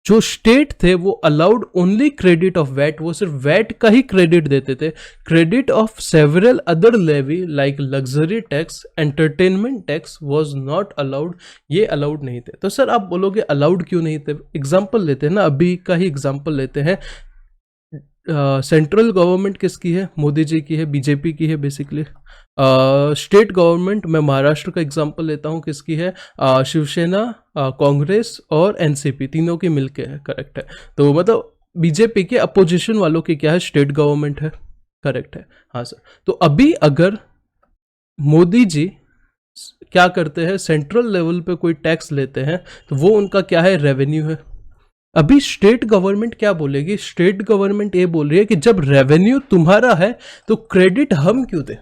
जो स्टेट थे वो allowed only credit of VAT, वो सिर्फ वैट का ही क्रेडिट देते थे। Credit of several other levy like luxury tax, entertainment tax was not allowed, ये अलाउड नहीं थे। तो सर आप बोलोगे अलाउड क्यों नहीं थे? एग्जाम्पल लेते हैं ना, अभी का ही एग्जाम्पल लेते हैं। सेंट्रल गवर्नमेंट किसकी है? मोदी जी की है, बीजेपी की है बेसिकली। स्टेट गवर्नमेंट मैं महाराष्ट्र का एग्जांपल लेता हूँ, किसकी है? शिवसेना, कांग्रेस और एनसीपी, तीनों की मिलके है, करेक्ट है। तो मतलब बीजेपी के अपोजिशन वालों की क्या है? स्टेट गवर्नमेंट है, करेक्ट है। हाँ सर, तो अभी अगर मोदी जी क्या करते हैं, सेंट्रल लेवल पे कोई टैक्स लेते हैं तो वो उनका क्या है? रेवेन्यू है। अभी स्टेट गवर्नमेंट क्या बोलेगी? स्टेट गवर्नमेंट ये बोल रही है कि जब रेवेन्यू तुम्हारा है तो क्रेडिट हम क्यों दें?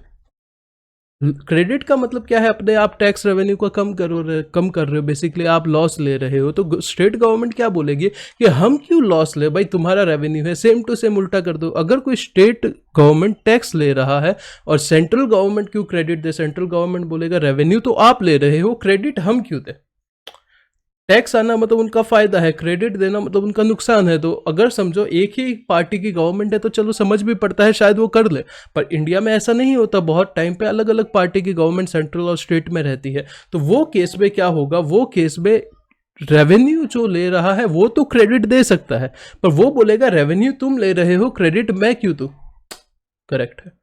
क्रेडिट का मतलब क्या है? अपने आप टैक्स रेवेन्यू को कम कर रहे हो, बेसिकली आप लॉस ले रहे हो। तो स्टेट गवर्नमेंट क्या बोलेगी कि हम क्यों लॉस ले भाई, तुम्हारा रेवेन्यू है। सेम टू सेम उल्टा कर दो। अगर कोई स्टेट गवर्नमेंट टैक्स ले रहा है और सेंट्रल गवर्नमेंट क्यों क्रेडिट दे? सेंट्रल गवर्नमेंट बोलेगा रेवेन्यू तो आप ले रहे हो, क्रेडिट हम क्यों दे? टैक्स आना मतलब उनका फायदा है, क्रेडिट देना मतलब उनका नुकसान है। तो अगर समझो एक ही पार्टी की गवर्नमेंट है तो चलो समझ भी पड़ता है, शायद वो कर ले। पर इंडिया में ऐसा नहीं होता, बहुत टाइम पे अलग अलग पार्टी की गवर्नमेंट सेंट्रल और स्टेट में रहती है। तो वो केस में क्या होगा? वो केस में रेवेन्यू जो ले रहा है वो तो क्रेडिट दे सकता है, पर वो बोलेगा रेवेन्यू तुम ले रहे हो, क्रेडिट मैं क्यों दूं? करेक्ट है।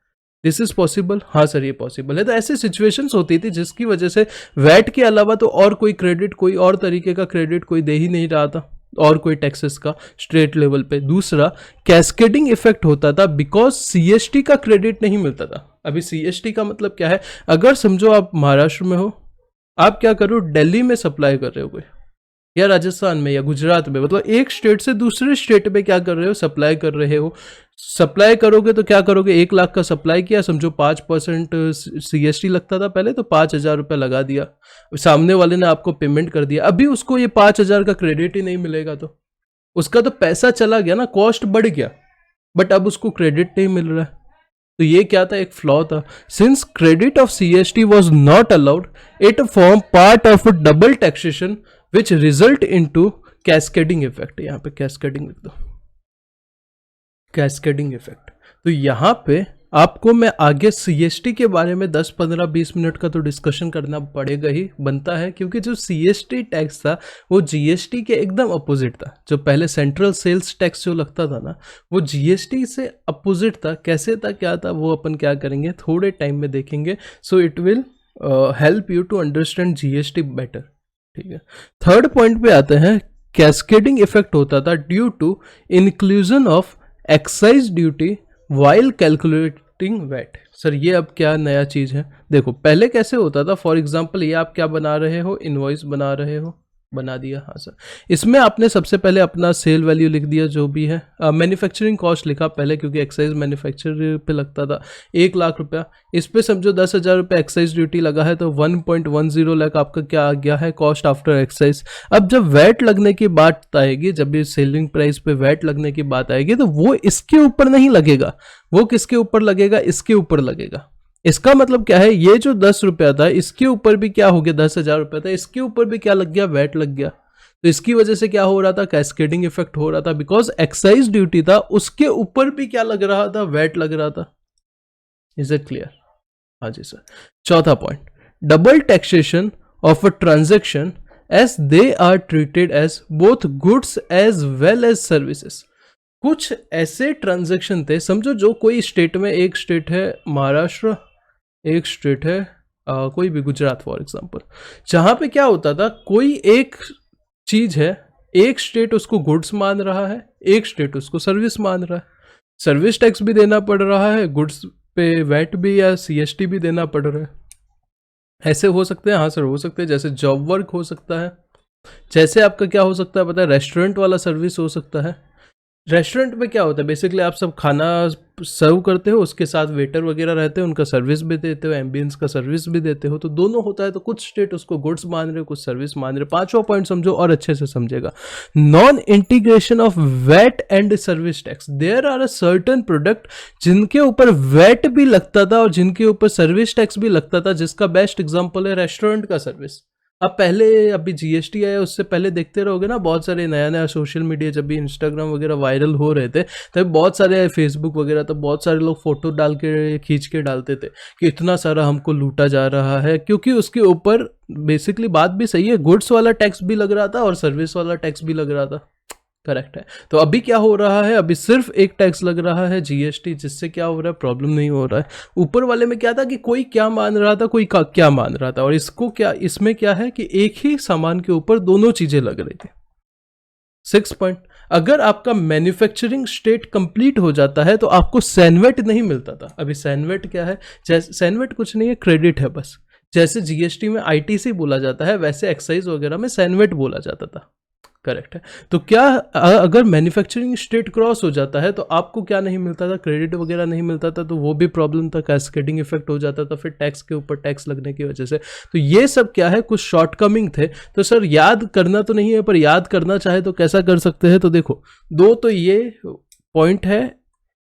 This is possible? हाँ सर ये पॉसिबल है। तो ऐसी सिचुएशंस होती थी जिसकी वजह से वैट के अलावा तो और कोई क्रेडिट, कोई और तरीके का क्रेडिट कोई दे ही नहीं रहा था, और कोई टैक्सेस का स्टेट लेवल पे। दूसरा कैस्केडिंग इफेक्ट होता था, बिकॉज सीएसटी का क्रेडिट नहीं मिलता था। अभी सीएसटी का मतलब क्या है? अगर समझो आप महाराष्ट्र में हो, आप क्या करो, दिल्ली में सप्लाई कर रहे हो कोई, या राजस्थान में या गुजरात में, मतलब एक स्टेट से दूसरे स्टेट में क्या कर रहे हो? सप्लाई कर रहे हो। सप्लाई करोगे तो क्या करोगे? 1 लाख का सप्लाई किया, समझो 5% सीएसटी लगता था पहले, तो 5,000 रुपये लगा दिया, सामने वाले ने आपको पेमेंट कर दिया। अभी उसको ये 5,000 का क्रेडिट ही नहीं मिलेगा, तो उसका तो पैसा चला गया ना, कॉस्ट बढ़ गया, बट अब उसको क्रेडिट नहीं मिल रहा है। तो ये क्या था? एक फ्लॉ था। Since credit of CST was not allowed, it form part of double taxation which result into cascading effect. यहां पे कैस्केडिंग लिख दो, कैस्केडिंग इफेक्ट। तो यहां पे आपको मैं आगे सीएसटी के बारे में 10, 15, 20 मिनट का तो डिस्कशन करना पड़ेगा ही, बनता है, क्योंकि जो सीएसटी टैक्स था वो जीएसटी के एकदम अपोजिट था। जो पहले सेंट्रल सेल्स टैक्स जो लगता था ना, वो जीएसटी से अपोजिट था। कैसे था, क्या था, वो अपन क्या करेंगे थोड़े टाइम में देखेंगे। So it will help you to understand GST better. ठीक है, थर्ड पॉइंट पे आते हैं। कैस्केडिंग इफेक्ट होता था due to inclusion of excise duty while calculating VAT. Sir ये अब क्या नया चीज है? देखो पहले कैसे होता था, फॉर एग्जांपल ये आप क्या बना रहे हो? इनवॉइस बना रहे हो, बना दिया। हाँ सर, इसमें आपने सबसे पहले अपना सेल वैल्यू लिख दिया जो भी है, मैन्युफैक्चरिंग कॉस्ट लिखा पहले, क्योंकि एक्साइज मैन्युफैक्चर पे लगता था 1 लाख रुपया। इस पे समझो 10,000 रुपये एक्साइज ड्यूटी लगा है, तो 1.10 लाख आपका क्या आ गया है? Cost after excise. अब जब वैट लगने की बात आएगी, जब ये सेलिंग प्राइस पे वैट लगने की बात आएगी, तो वो इसके ऊपर नहीं लगेगा, वो किसके ऊपर लगेगा? इसके ऊपर लगेगा। इसका मतलब क्या है? ये जो 10 रुपया था, इसके ऊपर भी क्या हो गया? 10,000 रुपया था, इसके ऊपर भी क्या लग गया? वैट लग गया। तो इसकी वजह से क्या हो रहा था? कैस्केडिंग इफेक्ट हो रहा था, बिकॉज एक्साइज ड्यूटी था, उसके ऊपर भी क्या लग रहा था? वैट लग रहा था। Is it clear? हाँ जी सर। चौथा point, double taxation of a transaction as they are treated as both goods as well as services. कुछ ऐसे ट्रांजेक्शन थे, समझो जो कोई स्टेट में, एक स्टेट है महाराष्ट्र, एक स्टेट है कोई भी गुजरात फॉर एग्जांपल, जहां पे क्या होता था, कोई एक चीज है, एक स्टेट उसको गुड्स मान रहा है, एक स्टेट उसको सर्विस मान रहा है। सर्विस टैक्स भी देना पड़ रहा है, गुड्स पे वैट भी या सीएसटी भी देना पड़ रहा है। ऐसे हो सकते हैं? हाँ सर हो सकते हैं। जैसे जॉब वर्क हो सकता है, जैसे आपका क्या हो सकता है पता है? रेस्टोरेंट वाला सर्विस हो सकता है। रेस्टोरेंट में क्या होता है, बेसिकली आप सब खाना सर्व करते हो, उसके साथ वेटर वगैरह रहते हैं, उनका सर्विस भी देते हो, एम्बियंस का सर्विस भी देते हो, तो दोनों होता है। तो कुछ स्टेट उसको गुड्स मान रहे हो, कुछ सर्विस मान रहे हो। पांचवा पॉइंट समझो और अच्छे से समझेगा, non integration of VAT and service tax. There are a certain product जिनके ऊपर वैट भी लगता था और जिनके ऊपर सर्विस टैक्स भी लगता था, जिसका बेस्ट एग्जाम्पल है रेस्टोरेंट का सर्विस। अब पहले अभी जीएसटी आया उससे पहले देखते रहोगे ना, बहुत सारे नया नया सोशल मीडिया जब भी इंस्टाग्राम वगैरह वायरल हो रहे थे तब बहुत सारे, फेसबुक वगैरह, तो बहुत सारे लोग फोटो डाल के खींच के डालते थे कि इतना सारा हमको लूटा जा रहा है, क्योंकि उसके ऊपर बेसिकली बात भी सही है, गुड्स वाला टैक्स भी लग रहा था और सर्विस वाला टैक्स भी लग रहा था। करेक्ट है। तो अभी क्या हो रहा है, अभी सिर्फ एक टैक्स लग रहा है जीएसटी, जिससे क्या हो रहा है, प्रॉब्लम नहीं हो रहा है। ऊपर वाले में क्या था कि कोई क्या मान रहा था, कोई क्या मान रहा था, और इसको क्या, इसमें क्या है कि एक ही सामान के ऊपर दोनों चीजें लग रही थी। 6 पॉइंट, अगर आपका मैन्युफैक्चरिंग स्टेट कंप्लीट हो जाता है तो आपको सैनवेट नहीं मिलता था। अभी सैनवेट क्या है, जैसे सैनवेट कुछ नहीं है, क्रेडिट है बस। जैसे जीएसटी में आईटीसी बोला जाता है, वैसे एक्साइज वगैरह में सैनवेट बोला जाता था। करेक्ट है। तो क्या अगर मैन्युफैक्चरिंग स्टेट क्रॉस हो जाता है तो आपको क्या नहीं मिलता था, क्रेडिट वगैरह नहीं मिलता था, तो वो भी प्रॉब्लम था, कैस्केडिंग इफेक्ट हो जाता था फिर टैक्स के ऊपर टैक्स लगने की वजह से। तो ये सब क्या है, कुछ शॉर्टकमिंग थे। तो सर याद करना तो नहीं है, पर याद करना चाहे तो कैसा कर सकते हैं, तो देखो दो तो ये पॉइंट है,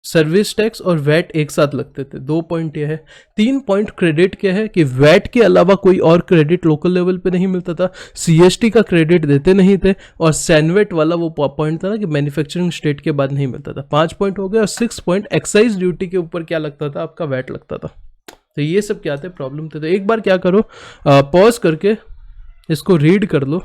सर्विस टैक्स और वैट एक साथ लगते थे, 2 पॉइंट ये है। 3 पॉइंट क्रेडिट के है कि वैट के अलावा कोई और क्रेडिट लोकल लेवल पे नहीं मिलता था, सीएसटी का क्रेडिट देते नहीं थे, और सैनवेट वाला वो पॉइंट था ना कि मैन्युफैक्चरिंग स्टेट के बाद नहीं मिलता था। 5 पॉइंट हो गए। और 6 पॉइंट एक्साइज ड्यूटी के ऊपर क्या लगता था, आपका वैट लगता था। तो ये सब क्या थे, प्रॉब्लम थे। तो एक बार क्या करो, पॉज करके इसको रीड कर लो,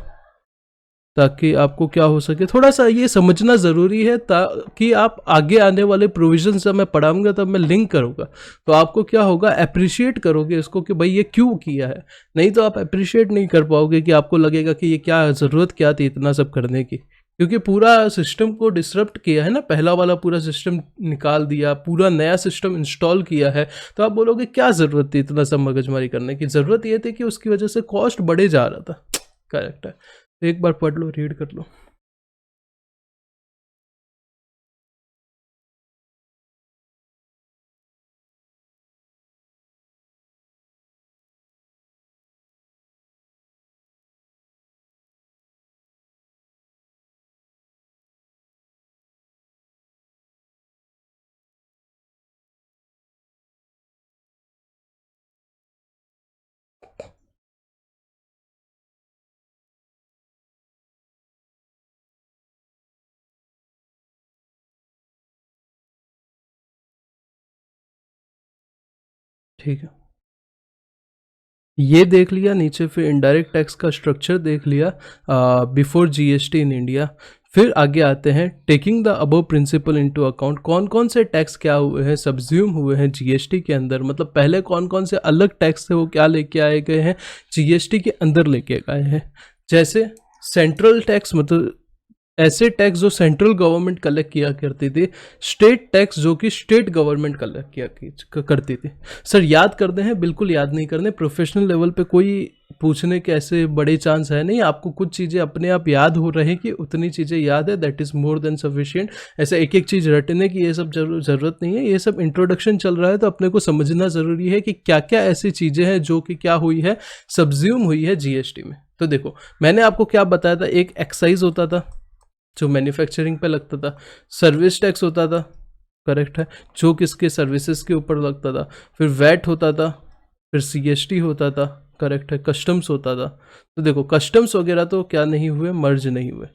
ताकि आपको क्या हो सके, थोड़ा सा ये समझना ज़रूरी है, ताकि आप आगे आने वाले प्रोविजन जब मैं पढ़ाऊंगा तब मैं लिंक करूंगा तो आपको क्या होगा, अप्रिशिएट करोगे इसको कि भाई ये क्यों किया है। नहीं तो आप अप्रिशिएट नहीं कर पाओगे, कि आपको लगेगा कि ये क्या ज़रूरत क्या थी इतना सब करने की, क्योंकि पूरा सिस्टम को डिसरप्ट किया है ना, पहला वाला पूरा सिस्टम निकाल दिया, पूरा नया सिस्टम इंस्टॉल किया है। तो आप बोलोगे क्या ज़रूरत थी इतना सब मगजमारी करने की, ज़रूरत ये थी कि उसकी वजह से कॉस्ट बढ़े जा रहा था। करेक्ट है। एक बार पढ़ लो, रीड कर लो। ठीक है, ये देख लिया नीचे, फिर इनडायरेक्ट टैक्स का स्ट्रक्चर देख लिया बिफोर जीएसटी इन इंडिया। फिर आगे आते हैं, taking the above principle into account, कौन कौन से टैक्स क्या हुए हैं, सब्ज्यूम हुए हैं जीएसटी के अंदर, मतलब पहले कौन कौन से अलग टैक्स थे वो क्या लेके आए गए हैं, जीएसटी के अंदर लेके आए हैं। जैसे सेंट्रल टैक्स, मतलब ऐसे टैक्स जो सेंट्रल गवर्नमेंट कलेक्ट किया करती थी, स्टेट टैक्स जो कि स्टेट गवर्नमेंट कलेक्ट करती थी। सर याद करते हैं, बिल्कुल याद नहीं करने, प्रोफेशनल लेवल पे कोई पूछने के ऐसे बड़े चांस है नहीं, आपको कुछ चीज़ें अपने आप याद हो रहे कि उतनी चीज़ें याद है, that is more than sufficient. ऐसे एक एक चीज़ रटने की ये सब ज़रूरत नहीं है, ये सब इंट्रोडक्शन चल रहा है तो अपने को समझना ज़रूरी है कि क्या क्या ऐसी चीज़ें हैं जो कि क्या हुई है, सब्ज्यूम हुई है जीएसटी में। तो देखो मैंने आपको क्या बताया था, एक एक्साइज होता था जो मैन्युफैक्चरिंग पे लगता था, सर्विस टैक्स होता था, करेक्ट है, जो किसके सर्विसेज के ऊपर लगता था, फिर वैट होता था, फिर सीएसटी होता था, करेक्ट है, कस्टम्स होता था। तो देखो कस्टम्स वगैरह तो क्या नहीं हुए, मर्ज नहीं हुए।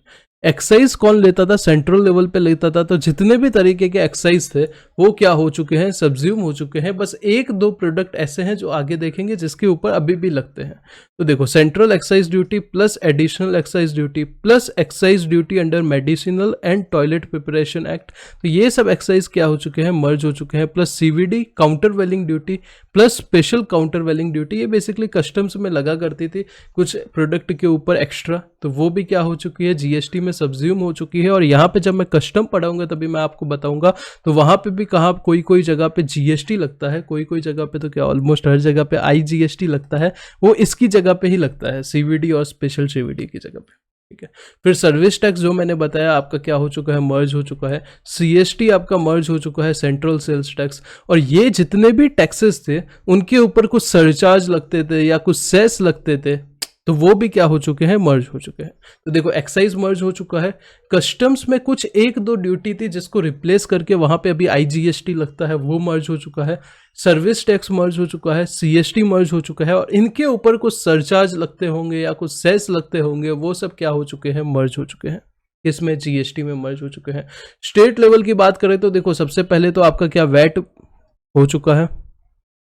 एक्साइज कौन लेता था, सेंट्रल लेवल पे लेता था, तो जितने भी तरीके के एक्साइज थे वो क्या हो चुके हैं, सब्ज्यूम हो चुके हैं। बस एक दो प्रोडक्ट ऐसे हैं जो आगे देखेंगे जिसके ऊपर अभी भी लगते हैं। तो देखो central excise duty plus additional excise duty plus excise duty under medicinal and toilet preparation act, तो ये सब एक्साइज क्या हो चुके हैं, मर्ज हो चुके हैं। प्लस सीवीडी काउंटर वेलिंग ड्यूटी प्लस स्पेशल काउंटर वेलिंग ड्यूटी, ये बेसिकली कस्टम्स में लगा करती थी कुछ प्रोडक्ट के ऊपर एक्स्ट्रा, तो वो भी क्या हो चुकी है, जीएसटी में सब्ज्यूम हो चुकी है। और यहाँ पे जब मैं कस्टम पढ़ाऊंगा तभी मैं आपको बताऊंगा, तो वहाँ पे भी कहाँ कोई कोई जगह पे जीएसटी लगता है, कोई कोई जगह पे तो क्या ऑलमोस्ट हर जगह पे आईजीएसटी लगता है, वो इसकी जगह पे ही लगता है, सीवीडी और स्पेशल सीवीडी की जगह पे। ठीक है, फिर सर्विस टैक्स जो मैंने बताया आपका क्या हो चुका है, मर्ज हो चुका है। सीएसटी आपका मर्ज हो चुका है, सेंट्रल सेल्स टैक्स। और ये जितने भी टैक्सेस थे उनके ऊपर कुछ सरचार्ज लगते थे या कुछ सेस लगते थे, तो वो भी क्या हो चुके हैं, मर्ज हो चुके हैं। तो देखो एक्साइज मर्ज हो चुका है, कस्टम्स में कुछ एक दो ड्यूटी थी जिसको रिप्लेस करके वहां पे अभी आईजीएसटी लगता है, वो मर्ज हो चुका है, सर्विस टैक्स मर्ज हो चुका है, सीएसटी मर्ज हो चुका है, और इनके ऊपर कुछ सरचार्ज लगते होंगे या कुछ सेस लगते होंगे, वो सब क्या हो चुके हैं, मर्ज हो चुके हैं, इसमें जीएसटी में मर्ज हो चुके हैं। स्टेट लेवल की बात करें तो देखो सबसे पहले तो आपका क्या वैट हो चुका है,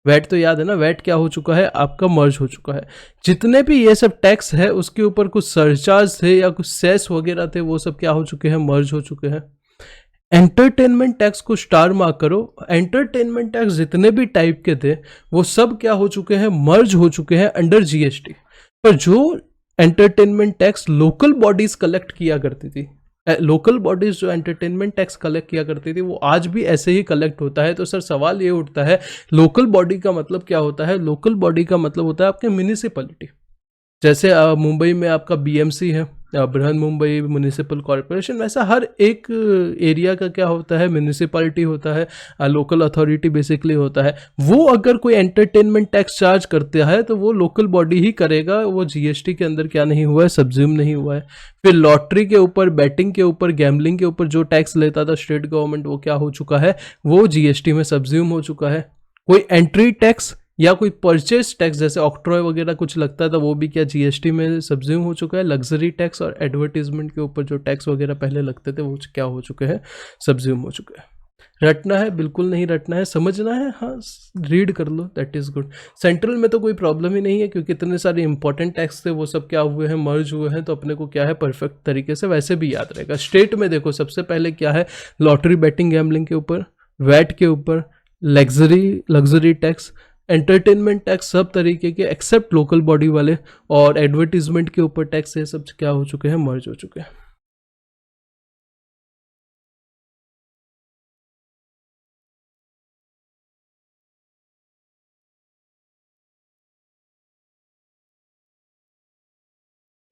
वैट तो याद है ना, वैट क्या हो चुका है आपका, मर्ज हो चुका है। जितने भी ये सब टैक्स है उसके ऊपर कुछ सरचार्ज थे या कुछ सेस वगैरह थे, वो सब क्या हो चुके हैं, मर्ज हो चुके हैं। एंटरटेनमेंट टैक्स को स्टार मार्क करो, एंटरटेनमेंट टैक्स जितने भी टाइप के थे वो सब क्या हो चुके हैं, मर्ज हो चुके हैं अंडर जीएसटी। पर जो entertainment tax local bodies collect किया करती थी, लोकल बॉडीज जो एंटरटेनमेंट टैक्स कलेक्ट किया करती थी, वो आज भी ऐसे ही कलेक्ट होता है। तो सर सवाल ये उठता है, लोकल बॉडी का मतलब क्या होता है, लोकल बॉडी का मतलब होता है आपके म्यूनिसिपैलिटी। जैसे मुंबई में आपका बीएमसी है, बृहन मुंबई म्यूनिसिपल कॉरपोरेशन, वैसा हर एक एरिया का क्या होता है, म्यूनिसिपैलिटी होता है, लोकल अथॉरिटी बेसिकली होता है। वो अगर कोई एंटरटेनमेंट टैक्स चार्ज करता है तो वो लोकल बॉडी ही करेगा, वो जीएसटी के अंदर क्या नहीं हुआ है, सब्ज्यूम नहीं हुआ है। फिर लॉटरी के ऊपर, बैटिंग के ऊपर, गैम्बलिंग के ऊपर जो टैक्स लेता था स्टेट गवर्नमेंट, वो क्या हो चुका है, वो जीएसटी में सब्ज्यूम हो चुका है। कोई एंट्री टैक्स या कोई परचेस टैक्स जैसे ऑक्ट्रॉय वगैरह कुछ लगता था, वो भी क्या जीएसटी में सब्ज्यूम हो चुका है। लग्जरी टैक्स और एडवर्टीजमेंट के ऊपर जो टैक्स वगैरह पहले लगते थे वो क्या हो चुके हैं, सब्ज्यूम हो चुके हैं। रटना है, बिल्कुल नहीं रटना है, समझना है, हाँ रीड कर लो, दैट इज गुड। सेंट्रल में तो कोई प्रॉब्लम ही नहीं है क्योंकि इतने सारे इंपॉर्टेंट टैक्स थे, वो सब क्या हुए हैं, मर्ज हुए हैं, तो अपने को क्या है परफेक्ट तरीके से वैसे भी याद रहेगा। स्टेट में देखो सबसे पहले क्या है, लॉटरी, बैटिंग, गैम्बलिंग के ऊपर, वैट के ऊपर, लग्जरी टैक्स, एंटरटेनमेंट टैक्स, सब तरीके के एक्सेप्ट लोकल बॉडी वाले, और एडवर्टीजमेंट के ऊपर टैक्स, ये सब क्या हो चुके हैं, मर्ज हो चुके हैं।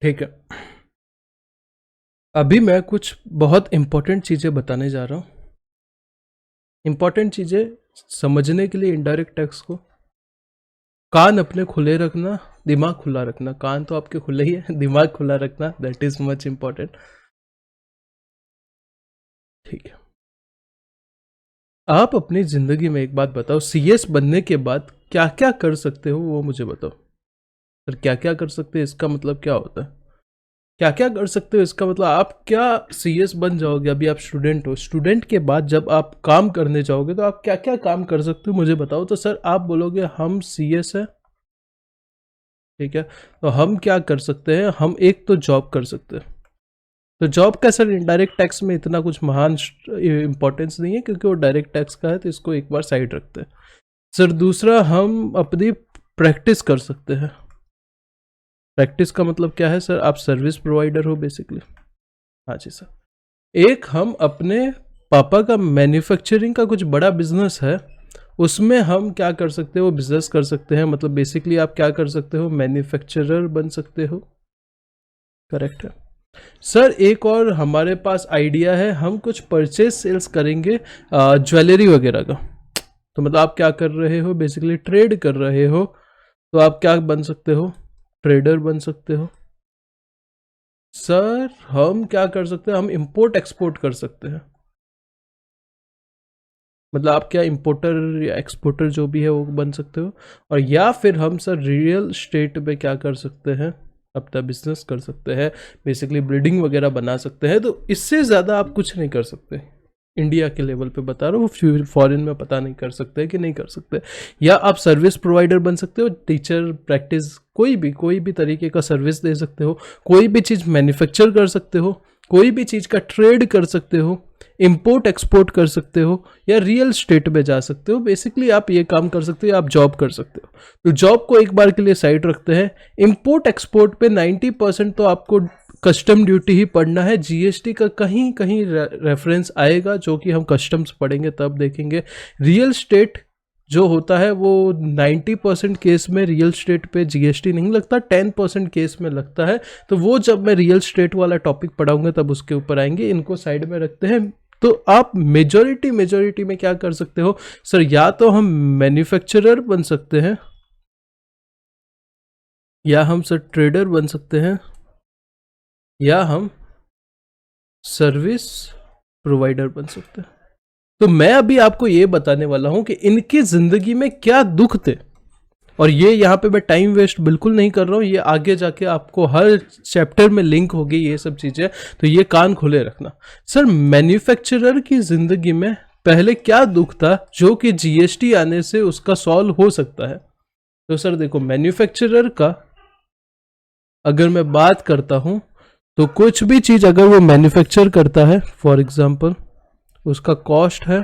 ठीक है, अभी मैं कुछ बहुत इंपॉर्टेंट चीज़ें बताने जा रहा हूँ। इंपॉर्टेंट चीज़ें समझने के लिए इनडायरेक्ट टैक्स को, कान अपने खुले रखना, दिमाग खुला रखना। कान तो आपके खुले ही है, दिमाग खुला रखना, दैट इज मच इंपॉर्टेंट। ठीक है, आप अपनी जिंदगी में एक बात बताओ, सीएस बनने के बाद क्या क्या कर सकते हो, वो मुझे बताओ। सर क्या क्या कर सकते हैं, इसका मतलब क्या होता है, क्या क्या कर सकते हो इसका मतलब आप क्या सीएस बन जाओगे। अभी आप स्टूडेंट हो, स्टूडेंट के बाद जब आप काम करने जाओगे तो आप क्या क्या काम कर सकते हो मुझे बताओ। तो सर आप बोलोगे हम सीएस है, ठीक है, तो हम क्या कर सकते हैं, हम एक तो जॉब कर सकते हैं। तो जॉब का सर इनडायरेक्ट टैक्स में इतना कुछ महान इंपॉर्टेंस नहीं है क्योंकि वो डायरेक्ट टैक्स का है, तो इसको एक बार साइड रखते हैं। सर दूसरा, हम अपनी प्रैक्टिस कर सकते हैं। प्रैक्टिस का मतलब क्या है सर, आप सर्विस प्रोवाइडर हो बेसिकली। हाँ जी सर। एक, हम अपने पापा का मैन्युफैक्चरिंग का कुछ बड़ा बिजनेस है, उसमें हम क्या कर सकते हो, बिजनेस कर सकते हैं। मतलब बेसिकली आप क्या कर सकते हो, मैन्युफैक्चरर बन सकते हो। करेक्ट है सर। एक और हमारे पास आइडिया है, हम कुछ परचेज सेल्स करेंगे ज्वेलरी वगैरह का। तो मतलब आप क्या कर रहे हो, बेसिकली ट्रेड कर रहे हो। तो आप क्या बन सकते हो, ट्रेडर बन सकते हो। सर हम क्या कर सकते हैं, हम इंपोर्ट एक्सपोर्ट कर सकते हैं। मतलब आप क्या इंपोर्टर या एक्सपोर्टर जो भी है वो बन सकते हो। और या फिर हम सर रियल स्टेट पे क्या कर सकते हैं, अपना बिजनेस कर सकते हैं, बेसिकली ब्रीडिंग वगैरह बना सकते हैं। तो इससे ज़्यादा आप कुछ नहीं कर सकते। इंडिया के लेवल पे बता रहा हूँ, फॉरेन में पता नहीं कर सकते कि नहीं कर सकते। या आप सर्विस प्रोवाइडर बन सकते हो, टीचर, प्रैक्टिस, कोई भी तरीके का सर्विस दे सकते हो, कोई भी चीज़ मैन्युफैक्चर कर सकते हो, कोई भी चीज़ का ट्रेड कर सकते हो, इंपोर्ट एक्सपोर्ट कर सकते हो, या रियल स्टेट में जा सकते हो। बेसिकली आप ये काम कर सकते हो, आप जॉब कर सकते हो। तो जॉब को एक बार के लिए साइड रखते हैं। इंपोर्ट एक्सपोर्ट पे 90% तो आपको कस्टम ड्यूटी ही पढ़ना है। जीएसटी का कहीं कहीं रेफरेंस आएगा जो कि हम कस्टम्स पढ़ेंगे तब देखेंगे। रियल स्टेट जो होता है वो 90% केस में रियल स्टेट पे जीएसटी नहीं लगता, 10% केस में लगता है। तो वो जब मैं रियल स्टेट वाला टॉपिक पढ़ाऊंगा तब उसके ऊपर आएंगे, इनको साइड में रखते हैं। तो आप मेजोरिटी में क्या कर सकते हो सर, या तो हम मैन्युफैक्चरर बन सकते हैं, या हम सर ट्रेडर बन सकते हैं, या हम सर्विस प्रोवाइडर बन सकते हैं। तो मैं अभी आपको ये बताने वाला हूं कि इनकी जिंदगी में क्या दुख थे, और ये यहाँ पे मैं टाइम वेस्ट बिल्कुल नहीं कर रहा हूँ, ये आगे जाके आपको हर चैप्टर में लिंक होगी ये सब चीज़ें, तो ये कान खुले रखना। सर मैन्युफैक्चरर की ज़िंदगी में पहले क्या दुख था जो कि जीएसटी आने से उसका सॉल्व हो सकता है? तो सर देखो, मैन्युफैक्चरर का अगर मैं बात करता हूँ तो कुछ भी चीज़ अगर वो मैन्युफैक्चर करता है, फॉर एग्जाम्पल उसका कॉस्ट है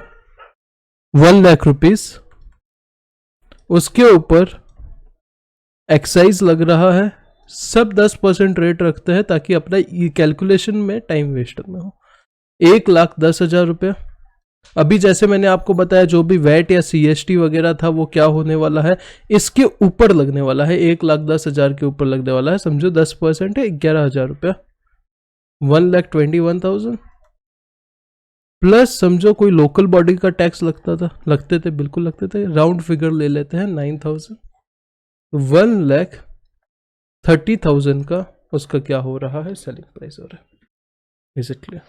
1,00,000 रुपीज़, उसके ऊपर एक्साइज लग रहा है, सब 10% रेट रखते हैं ताकि अपना कैलकुलेशन में टाइम वेस्ट ना हो। 1,10,000 रुपये। अभी जैसे मैंने आपको बताया जो भी वैट या सीएसटी वगैरह था वो क्या होने वाला है, इसके ऊपर लगने वाला है, 1,10,000 के ऊपर लगने वाला है। समझो 10% है 11,000 रुपया, 1,21,000 प्लस समझो कोई लोकल बॉडी का टैक्स लगते थे, बिल्कुल लगते थे, राउंड फिगर ले लेते हैं 9,000, 1,30,000 का उसका क्या हो रहा है, सेलिंग प्राइस हो रहा है। Is it clear?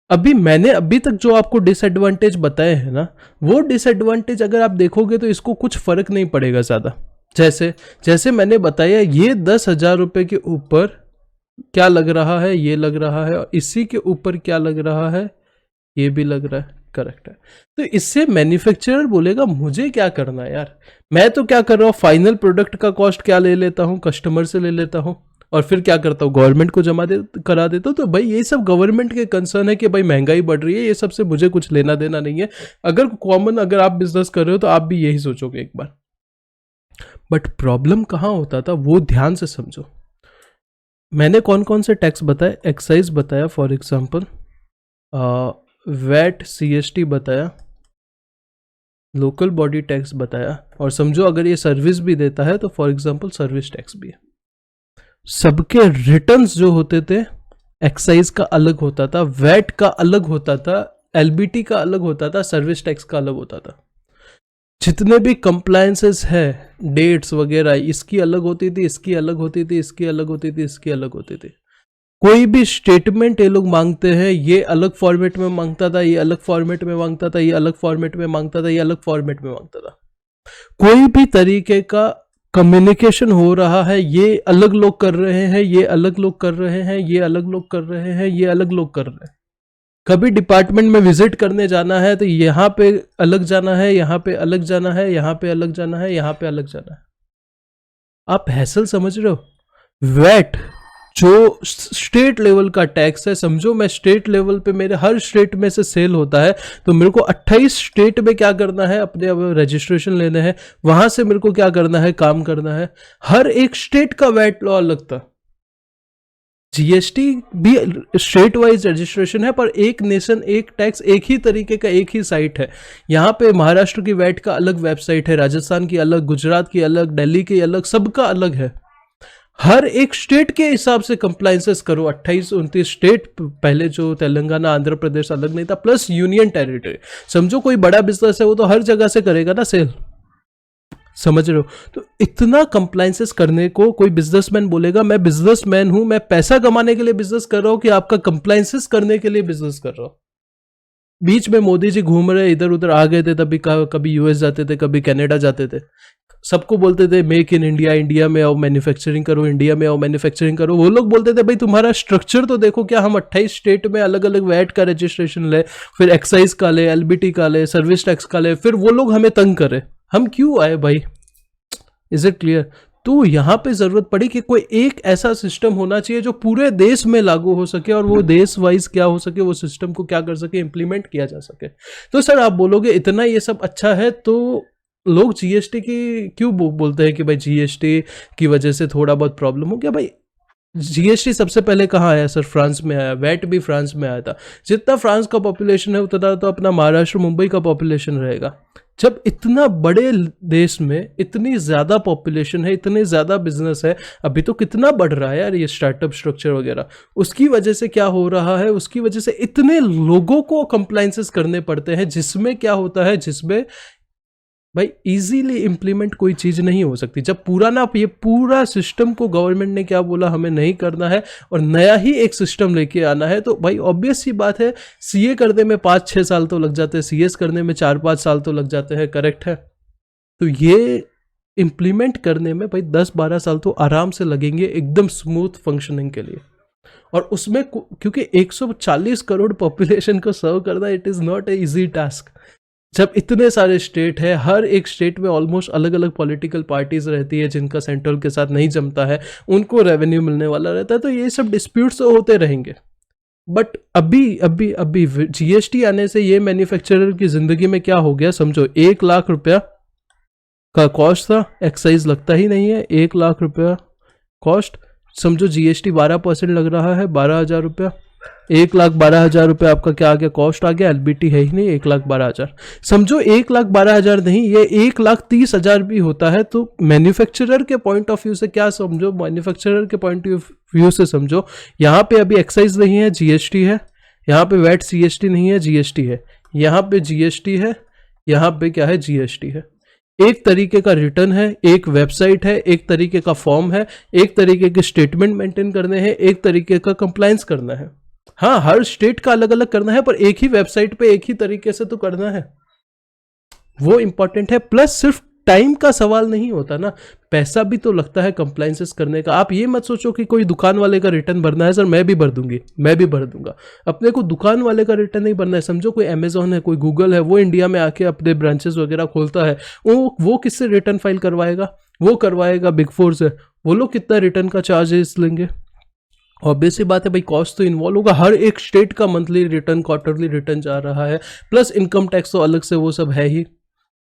अभी मैंने अभी तक जो आपको डिसएडवांटेज बताए हैं ना, वो डिसएडवांटेज अगर आप देखोगे तो इसको कुछ फर्क नहीं पड़ेगा ज़्यादा। जैसे जैसे मैंने बताया, ये 10,000 रुपये के ऊपर क्या लग रहा है, ये लग रहा है, और इसी के ऊपर क्या लग रहा है, ये भी लग रहा है। करेक्ट है। तो इससे मैन्युफैक्चरर बोलेगा मुझे क्या करना है यार, मैं तो क्या कर रहा हूँ, फाइनल प्रोडक्ट का कॉस्ट क्या ले लेता हूँ, कस्टमर से ले लेता हूँ, और फिर क्या करता हूँ, गवर्नमेंट को करा देता हूँ। तो भाई ये सब गवर्नमेंट के कंसर्न है कि भाई महंगाई बढ़ रही है, ये सबसे मुझे कुछ लेना देना नहीं है। अगर आप बिजनेस कर रहे हो तो आप भी यही सोचोगे एक बार। बट प्रॉब्लम कहाँ होता था वो ध्यान से समझो। मैंने कौन कौन से टैक्स बताए, एक्साइज बताया फॉर एग्जाम्पल, वैट सीएसटी बताया, लोकल बॉडी टैक्स बताया, और समझो अगर ये सर्विस भी देता है तो फॉर एग्जांपल सर्विस टैक्स भी है। सबके रिटर्न्स जो होते थे, एक्साइज का अलग होता था, वैट का अलग होता था, एलबीटी का अलग होता था, सर्विस टैक्स का अलग होता था। जितने भी कंप्लायंसेस है, डेट्स वगैरह, इसकी अलग होती थी, इसकी अलग होती थी, इसकी अलग होती थी, इसकी अलग होती थी। कोई भी स्टेटमेंट ये लोग मांगते हैं, ये अलग फॉर्मेट में मांगता था, ये अलग फॉर्मेट में मांगता था, ये अलग फॉर्मेट में मांगता था, ये अलग फॉर्मेट में मांगता था। कोई भी तरीके का कम्युनिकेशन हो रहा है, ये अलग लोग कर रहे हैं, ये अलग लोग कर रहे हैं, ये अलग लोग कर रहे हैं, ये अलग लोग कर रहे हैं। कभी डिपार्टमेंट में विजिट करने जाना है तो यहाँ पे अलग जाना है, यहाँ पे अलग जाना है, यहाँ पे अलग जाना है, यहाँ पे अलग जाना है। आप हैसल समझ रहे हो? वैट जो स्टेट लेवल का टैक्स है, समझो मैं स्टेट लेवल पे, मेरे हर स्टेट में से सेल होता है, तो मेरे को 28 स्टेट में क्या करना है, अपने रजिस्ट्रेशन लेने हैं, वहां से मेरे को क्या करना है, काम करना है। हर एक स्टेट का वैट लॉ अलग था। जीएसटी भी स्टेट वाइज रजिस्ट्रेशन है, पर एक नेशन एक टैक्स, एक ही तरीके का, एक ही साइट है। यहाँ पे महाराष्ट्र की वैट का अलग वेबसाइट है, राजस्थान की अलग, गुजरात की अलग, दिल्ली की अलग, सबका अलग है। हर एक स्टेट के हिसाब से कंप्लायंसेस करो। 28-29 स्टेट, पहले जो तेलंगाना आंध्र प्रदेश अलग नहीं था, प्लस यूनियन टेरिटरी। समझो कोई बड़ा बिजनेस है वो तो हर जगह से करेगा ना सेल, समझ रहे हो? तो इतना कंप्लायंसेस करने को कोई बिजनेसमैन बोलेगा मैं बिजनेसमैन हूं, मैं पैसा कमाने के लिए बिजनेस कर रहा हूं, कि आपका कंप्लायंसेस करने के लिए बिजनेस कर रहा हूं। बीच में मोदी जी घूम रहे इधर उधर आ गए थे, तभी कभी यूएस जाते थे, कभी कनाडा जाते थे, सबको बोलते थे मेक इन इंडिया, इंडिया में आओ मैन्युफैक्चरिंग करो, इंडिया में आओ मैन्युफैक्चरिंग करो। वो लोग बोलते थे भाई तुम्हारा स्ट्रक्चर तो देखो, क्या हम 28 स्टेट में अलग अलग वैट का रजिस्ट्रेशन ले, फिर एक्साइज का ले, एलबीटी का ले, सर्विस टैक्स का ले, फिर वो लोग हमें तंग करे, हम क्यों आए भाई? Is it clear? तो यहाँ पे जरूरत पड़ी कि कोई एक ऐसा सिस्टम होना चाहिए जो पूरे देश में लागू हो सके, और वो देश वाइज क्या हो सके, वो सिस्टम को क्या कर सके, इंप्लीमेंट किया जा सके। तो सर आप बोलोगे इतना ये सब अच्छा है, तो लोग जीएसटी की क्यों बोलते हैं कि भाई जीएसटी की वजह से थोड़ा बहुत प्रॉब्लम हो गया? भाई जीएसटी सबसे पहले कहाँ आया सर? फ्रांस में आया, वैट भी फ्रांस में आया था। जितना फ्रांस का पॉपुलेशन है उतना तो अपना महाराष्ट्र मुंबई का पॉपुलेशन रहेगा। जब इतना बड़े देश में इतनी ज़्यादा पॉपुलेशन है, इतने ज़्यादा बिजनेस है, अभी तो कितना बढ़ रहा है यार ये स्टार्टअप स्ट्रक्चर वगैरह, उसकी वजह से क्या हो रहा है, उसकी वजह से इतने लोगों को कंप्लायंसेस करने पड़ते हैं, जिसमें क्या होता है, जिसमें भाई इजीली इम्प्लीमेंट कोई चीज़ नहीं हो सकती। जब ये पूरा सिस्टम को गवर्नमेंट ने क्या बोला हमें नहीं करना है और नया ही एक सिस्टम लेके आना है, तो भाई ऑब्वियस सी बात है सीए करने में 5-6 साल तो लग जाते हैं, सीएस करने में 4-5 साल तो लग जाते हैं, करेक्ट है। तो ये इम्प्लीमेंट करने में भाई 10-12 साल तो आराम से लगेंगे एकदम स्मूथ फंक्शनिंग के लिए। और उसमें क्योंकि 140 करोड़ पॉपुलेशन को सर्व करना it is not a easy task. जब इतने सारे स्टेट है, हर एक स्टेट में ऑलमोस्ट अलग अलग पॉलिटिकल पार्टीज रहती है जिनका सेंट्रल के साथ नहीं जमता है, उनको रेवेन्यू मिलने वाला रहता है, तो ये सब डिस्प्यूट्स तो होते रहेंगे। बट अभी अभी अभी जीएसटी आने से ये मैन्युफैक्चरर की जिंदगी में क्या हो गया समझो, 1 लाख रुपया का कॉस्ट था, एक्साइज लगता ही नहीं है, 1 लाख रुपया कॉस्ट, समझो जीएसटी 12% लग रहा है, 12,000 रुपया, 1,12,000 रुपये आपका क्या आ गया, कॉस्ट आ गया, एलबीटी है ही नहीं, 1,12,000। समझो 1,12,000 नहीं, ये 1,30,000 भी होता है। तो मैन्युफैक्चरर के पॉइंट ऑफ व्यू से क्या समझो, मैन्युफैक्चरर के पॉइंट ऑफ व्यू से समझो, यहाँ पे अभी एक्साइज नहीं है, जीएसटी है, यहाँ पे वैट सीएसटी नहीं है, जीएसटी है, यहाँ पे जीएसटी है, यहाँ पे क्या है, जीएसटी है। एक तरीके का रिटर्न है, एक वेबसाइट है, एक तरीके का फॉर्म है, एक तरीके के स्टेटमेंट मेंटेन करने हैं, एक तरीके का कंप्लायंस करना है। हाँ, हर स्टेट का अलग अलग करना है, पर एक ही वेबसाइट पे एक ही तरीके से तो करना है, वो इंपॉर्टेंट है। प्लस सिर्फ टाइम का सवाल नहीं होता ना, पैसा भी तो लगता है कंप्लायंसेस करने का। आप ये मत सोचो कि कोई दुकान वाले का रिटर्न भरना है, सर मैं भी भर दूंगी, मैं भी भर दूंगा। अपने को दुकान वाले का रिटर्न नहीं भरना है। समझो कोई अमेजोन है, कोई गूगल है, वो इंडिया में आके अपने ब्रांचेस वगैरह खोलता है, वो किससे रिटर्न फाइल करवाएगा, वो करवाएगा बिग फोर से। वो लोग कितना रिटर्न का चार्जेस लेंगे, ऑब्वियस सी बात है भाई, कॉस्ट तो इन्वॉल्व होगा। हर एक स्टेट का मंथली रिटर्न, क्वार्टरली रिटर्न जा रहा है, प्लस इनकम टैक्स तो अलग से वो सब है ही।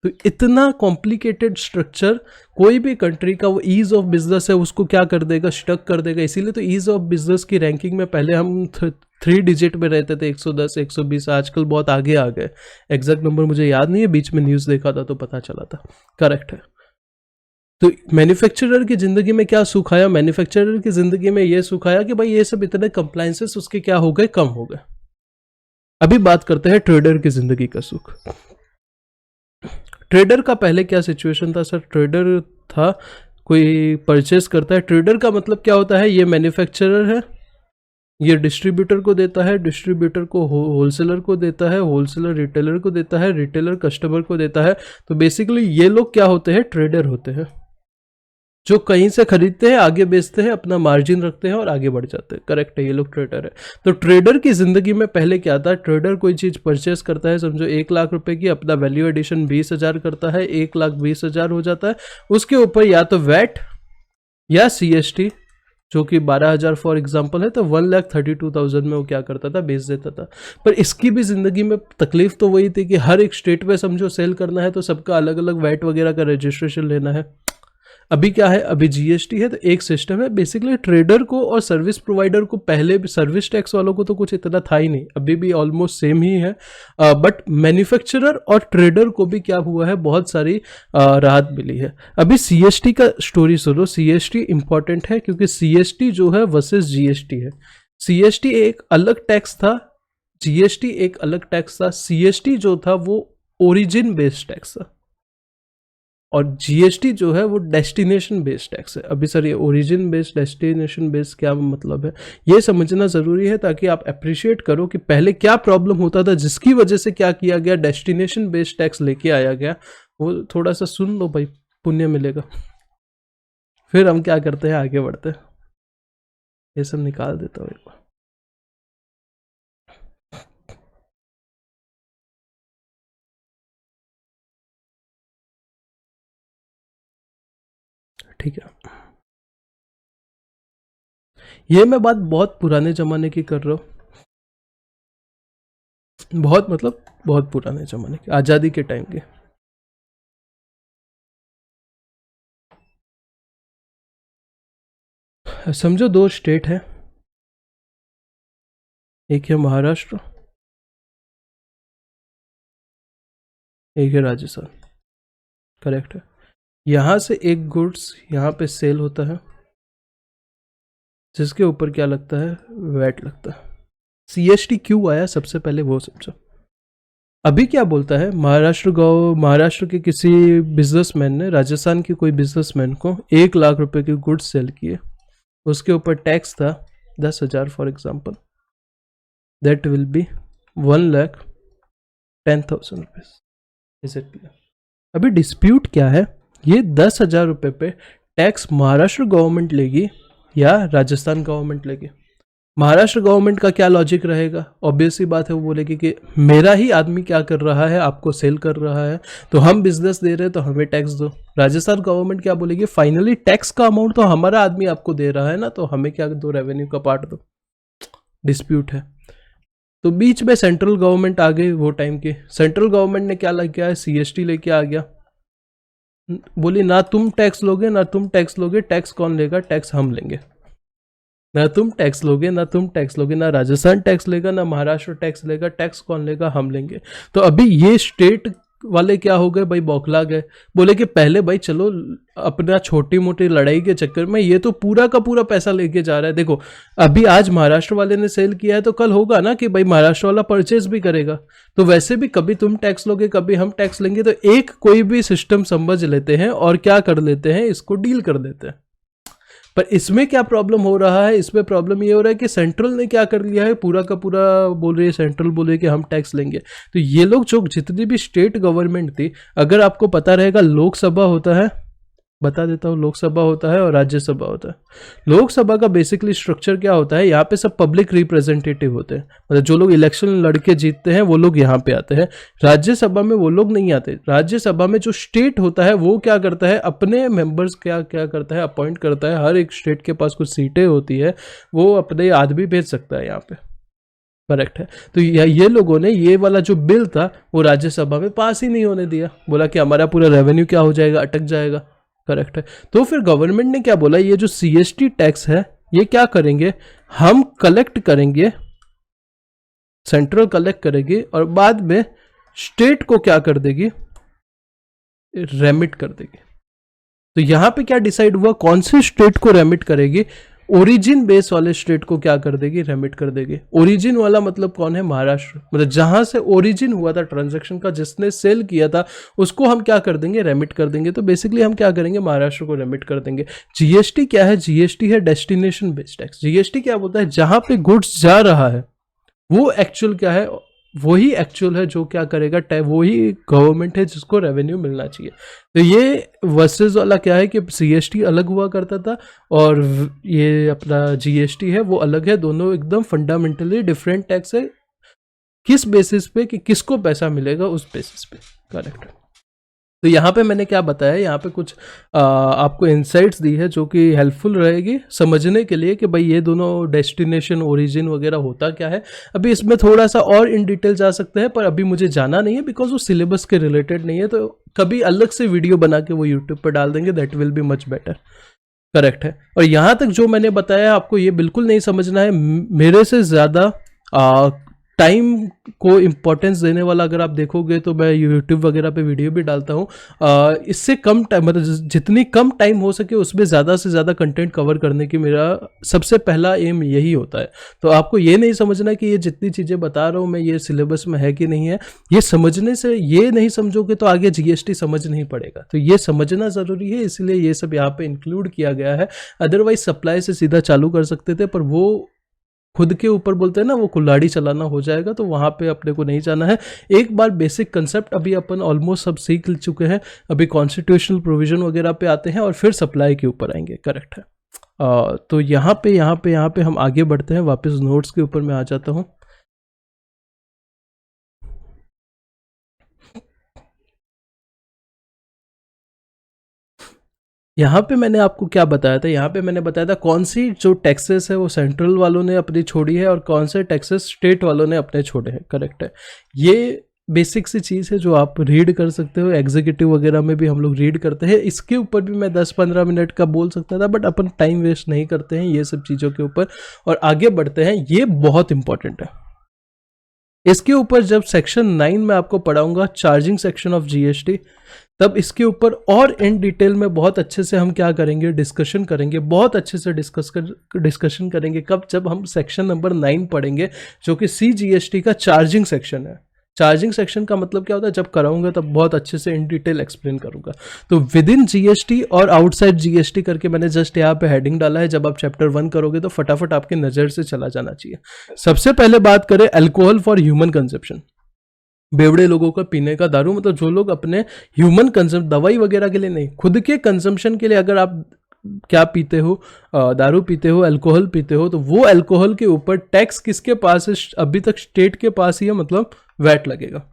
तो इतना कॉम्प्लिकेटेड स्ट्रक्चर कोई भी कंट्री का, वो ईज ऑफ बिजनेस है उसको क्या कर देगा, स्टक कर देगा। इसीलिए तो ईज ऑफ बिजनेस की रैंकिंग में पहले हम 3 डिजिट में रहते थे, 110, 120, आजकल बहुत आगे आ गए। एग्जैक्ट नंबर मुझे याद नहीं है, बीच में न्यूज़ देखा था तो पता चला था, करेक्ट है। तो मैन्युफैक्चरर की ज़िंदगी में क्या सुख आया, मैन्युफैक्चरर की ज़िंदगी में ये सुख आया कि भाई ये सब इतने कंप्लायंसेस उसके क्या हो गए, कम हो गए। अभी बात करते हैं ट्रेडर की ज़िंदगी का सुख। ट्रेडर का पहले क्या सिचुएशन था सर, ट्रेडर था कोई परचेस करता है। ट्रेडर का मतलब क्या होता है, ये मैन्युफैक्चरर है, ये डिस्ट्रीब्यूटर को देता है, डिस्ट्रीब्यूटर को होलसेलर को देता है, होलसेलर रिटेलर को देता है, रिटेलर कस्टमर को देता है। तो बेसिकली ये लोग क्या होते हैं, ट्रेडर होते हैं, जो कहीं से खरीदते हैं, आगे बेचते हैं, अपना मार्जिन रखते हैं और आगे बढ़ जाते हैं, करेक्ट है, ये लोग ट्रेडर है। तो ट्रेडर की जिंदगी में पहले क्या था, ट्रेडर कोई चीज़ परचेस करता है, समझो 1 लाख रुपए की, अपना वैल्यू एडिशन 20,000 करता है, 1,20,000 हो जाता है। उसके ऊपर या तो वैट या सीएसटी, जो कि 12,000 फॉर एग्जाम्पल है, तो 1,32,000 में वो क्या करता था, बेच देता था। पर इसकी भी जिंदगी में तकलीफ तो वही थी कि हर एक स्टेट में समझो सेल करना है, तो सबका अलग अलग वैट वगैरह का रजिस्ट्रेशन लेना है। अभी क्या है, अभी जीएसटी है, तो एक सिस्टम है। बेसिकली ट्रेडर को और सर्विस प्रोवाइडर को, पहले भी सर्विस टैक्स वालों को तो कुछ इतना था ही नहीं, अभी भी ऑलमोस्ट सेम ही है। बट मैन्युफैक्चरर और ट्रेडर को भी क्या हुआ है, बहुत सारी राहत मिली है। अभी सीएसटी का स्टोरी सुनो। सीएसटी इंपॉर्टेंट है क्योंकि सीएसटी जो है वर्सेस जीएसटी है। सीएसटी एक अलग टैक्स था, जीएसटी एक अलग टैक्स था। सीएसटी जो था वो ओरिजिन बेस्ड टैक्स था और जीएसटी जो है वो डेस्टिनेशन बेस्ड टैक्स है। अभी सर ये ओरिजिन बेस्ड, डेस्टिनेशन बेस्ड क्या मतलब है, ये समझना ज़रूरी है ताकि आप अप्रिशिएट करो कि पहले क्या प्रॉब्लम होता था, जिसकी वजह से क्या किया गया, डेस्टिनेशन बेस्ड टैक्स लेके आया गया। वो थोड़ा सा सुन लो भाई, पुण्य मिलेगा। फिर हम क्या करते हैं, आगे बढ़ते हैं। ये सब निकाल देता हूँ एक बार। ठीक है, ये मैं बात बहुत पुराने ज़माने की कर रहा हूँ, बहुत मतलब बहुत पुराने ज़माने की, आज़ादी के टाइम के। समझो 2 स्टेट है, एक है महाराष्ट्र, एक है राजस्थान, करेक्ट है। यहाँ से एक गुड्स यहाँ पे सेल होता है, जिसके ऊपर क्या लगता है, वैट लगता है। सीएसटी क्यों आया, सबसे पहले वो समझो। अभी क्या बोलता है, महाराष्ट्र के किसी बिजनेसमैन ने राजस्थान के कोई बिजनेसमैन को 1 लाख रुपए के गुड्स सेल किए, उसके ऊपर टैक्स था 10,000 for example, that will be 1,10,000 rupees. Is it clear? अभी डिस्प्यूट क्या है, ये 10,000 रुपये पे टैक्स महाराष्ट्र गवर्नमेंट लेगी या राजस्थान गवर्नमेंट लेगी? महाराष्ट्र गवर्नमेंट का क्या लॉजिक रहेगा? ऑब्वियस सी बात है, वो बोलेगी कि मेरा ही आदमी क्या कर रहा है, आपको सेल कर रहा है, तो हम बिजनेस दे रहे हैं तो हमें टैक्स दो। राजस्थान गवर्नमेंट क्या बोलेगी, फाइनली टैक्स का अमाउंट तो हमारा आदमी आपको दे रहा है ना, तो हमें क्या दो, रेवेन्यू का पार्ट दो। डिस्प्यूट है। तो बीच में सेंट्रल गवर्नमेंट आ गई, वो टाइम की सेंट्रल गवर्नमेंट ने क्या लेके आया, CST लेके आ गया। बोली ना तुम टैक्स लोगे ना तुम टैक्स लोगे, टैक्स कौन लेगा, टैक्स हम लेंगे। ना तुम टैक्स लोगे ना तुम टैक्स लोगे, ना राजस्थान टैक्स लेगा ना महाराष्ट्र टैक्स लेगा, टैक्स कौन लेगा, हम लेंगे। तो अभी ये स्टेट वाले क्या हो गए भाई, बौखला गए। बोले कि पहले भाई चलो अपना छोटी मोटी लड़ाई के चक्कर में ये तो पूरा का पूरा पैसा लेके जा रहा है। देखो अभी आज महाराष्ट्र वाले ने सेल किया है तो कल होगा ना कि भाई महाराष्ट्र वाला परचेज भी करेगा, तो वैसे भी कभी तुम टैक्स लोगे कभी हम टैक्स लेंगे, तो एक कोई भी सिस्टम समझ लेते हैं और क्या कर लेते हैं, इसको डील कर देते हैं। पर इसमें क्या प्रॉब्लम हो रहा है, इसमें प्रॉब्लम ये हो रहा है कि सेंट्रल ने क्या कर लिया है, पूरा का पूरा बोल रही है, सेंट्रल बोले कि हम टैक्स लेंगे। तो ये लोग जो जितनी भी स्टेट गवर्नमेंट थी, अगर आपको पता रहेगा लोकसभा होता है, बता देता हूँ, लोकसभा होता है और राज्यसभा होता है। लोकसभा का बेसिकली स्ट्रक्चर क्या होता है, यहाँ पे सब पब्लिक रिप्रेजेंटेटिव होते हैं, मतलब जो लोग इलेक्शन लड़के जीतते हैं वो लोग यहाँ पे आते हैं। राज्यसभा में वो लोग नहीं आते। राज्यसभा में जो स्टेट होता है वो क्या करता है, अपने मेंबर्स क्या क्या करता है, अपॉइंट करता है। हर एक स्टेट के पास कुछ सीटें होती है, वो अपने आदमी भेज सकता है यहाँ पे, करेक्ट है। तो ये लोगों ने ये वाला जो बिल था वो राज्यसभा में पास ही नहीं होने दिया, बोला कि हमारा पूरा रेवेन्यू क्या हो जाएगा, अटक जाएगा, करेक्ट है। तो फिर गवर्नमेंट ने क्या बोला, ये जो CST टैक्स है ये क्या करेंगे, हम कलेक्ट करेंगे, सेंट्रल कलेक्ट करेगी और बाद में स्टेट को क्या कर देगी, रेमिट कर देगी। तो यहां पे क्या डिसाइड हुआ, कौन से स्टेट को रेमिट करेगी, ओरिजिन बेस वाले स्टेट को क्या कर देगी, रेमिट कर देगी। ओरिजिन वाला मतलब कौन है, महाराष्ट्र, मतलब जहां से ओरिजिन हुआ था ट्रांजैक्शन का, जिसने सेल किया था उसको हम क्या कर देंगे, रेमिट कर देंगे। तो बेसिकली हम क्या करेंगे, महाराष्ट्र को रेमिट कर देंगे। GST क्या है, GST है डेस्टिनेशन बेस्ड टैक्स। GST क्या बोलता है, जहां पे गुड्स जा रहा है वो एक्चुअल क्या है, वही एक्चुअल है जो क्या करेगा, वही गवर्नमेंट है जिसको रेवेन्यू मिलना चाहिए। तो ये वर्सेस वाला क्या है कि CST अलग हुआ करता था और ये अपना GST है वो अलग है। दोनों एकदम फंडामेंटली डिफरेंट टैक्स है। किस बेसिस पे कि किसको पैसा मिलेगा, उस बेसिस पे, करेक्ट। तो यहाँ पे मैंने क्या बताया, यहाँ पे कुछ आपको इंसाइट्स दी है जो कि हेल्पफुल रहेगी समझने के लिए कि भाई ये दोनों डेस्टिनेशन ओरिजिन वगैरह होता क्या है। अभी इसमें थोड़ा सा और इन डिटेल जा सकते हैं, पर अभी मुझे जाना नहीं है बिकॉज वो सिलेबस के रिलेटेड नहीं है। तो कभी अलग से वीडियो बना के वो यूट्यूब पर डाल देंगे, that will be much better, correct है। और यहाँ तक जो मैंने बताया आपको ये बिल्कुल नहीं समझना है। मेरे से ज़्यादा टाइम को इम्पोर्टेंस देने वाला अगर आप देखोगे तो मैं यूट्यूब वगैरह पे वीडियो भी डालता हूँ। इससे कम टाइम, मतलब जितनी कम टाइम हो सके उसमें ज़्यादा से ज़्यादा कंटेंट कवर करने की मेरा सबसे पहला एम यही होता है। तो आपको ये नहीं समझना कि ये जितनी चीज़ें बता रहा हूँ मैं ये सिलेबस में है कि नहीं है। ये समझने से, ये नहीं समझोगे तो आगे GST समझ नहीं पड़ेगा। तो ये समझना ज़रूरी है, इसलिए ये सब यहाँ पे इंक्लूड किया गया है। अदरवाइज सप्लाई से सीधा चालू कर सकते थे, पर वो खुद के ऊपर बोलते हैं ना, वो कुल्हाड़ी चलाना हो जाएगा, तो वहाँ पे अपने को नहीं जाना है। एक बार बेसिक कंसेप्ट अभी अपन ऑलमोस्ट सब सीख चुके हैं, अभी कॉन्स्टिट्यूशनल प्रोविजन वगैरह पे आते हैं और फिर सप्लाई के ऊपर आएंगे, करेक्ट है। तो यहाँ पे हम आगे बढ़ते हैं, वापस नोट्स के ऊपर मैं आ जाता हूँ। यहाँ पे मैंने आपको क्या बताया था, यहाँ पे मैंने बताया था कौन सी जो टैक्सेस है वो सेंट्रल वालों ने अपनी छोड़ी है और कौन से टैक्सेस स्टेट वालों ने अपने छोड़े हैं, करेक्ट है। ये बेसिक सी चीज़ है जो आप रीड कर सकते हो, एग्जीक्यूटिव वगैरह में भी हम लोग रीड करते हैं। इसके ऊपर भी मैं 10-15 मिनट का बोल सकता था, बट अपन टाइम वेस्ट नहीं करते हैं ये सब चीज़ों के ऊपर और आगे बढ़ते हैं। ये बहुत इंपॉर्टेंट है। इसके ऊपर जब सेक्शन 9 में आपको पढ़ाऊंगा, चार्जिंग सेक्शन ऑफ GST, तब इसके ऊपर और इन डिटेल में बहुत अच्छे से हम क्या करेंगे, डिस्कशन करेंगे, बहुत अच्छे से डिस्कशन करेंगे। कब, जब हम सेक्शन नंबर 9 पढ़ेंगे जो कि CGST का चार्जिंग सेक्शन है। चार्जिंग सेक्शन का मतलब क्या होता है, जब कराऊंगा तब बहुत अच्छे से इन डिटेल एक्सप्लेन करूंगा। तो विद इन जीएसटी और आउटसाइड जीएसटी करके मैंने जस्ट यहाँ पे हेडिंग डाला है, जब आप चैप्टर 1 करोगे तो फटाफट आपके नज़र से चला जाना चाहिए। सबसे पहले बात करें अल्कोहल फॉर ह्यूमन कंजप्शन, बेवड़े लोगों का पीने का दारू, मतलब जो लोग अपने ह्यूमन कंजम, दवाई वगैरह के लिए नहीं, खुद के कंजम्पशन के लिए अगर आप क्या पीते हो, दारू पीते हो, अल्कोहल पीते हो, तो वो अल्कोहल के ऊपर टैक्स किसके पास है, अभी तक स्टेट के पास ही है, मतलब वैट लगेगा।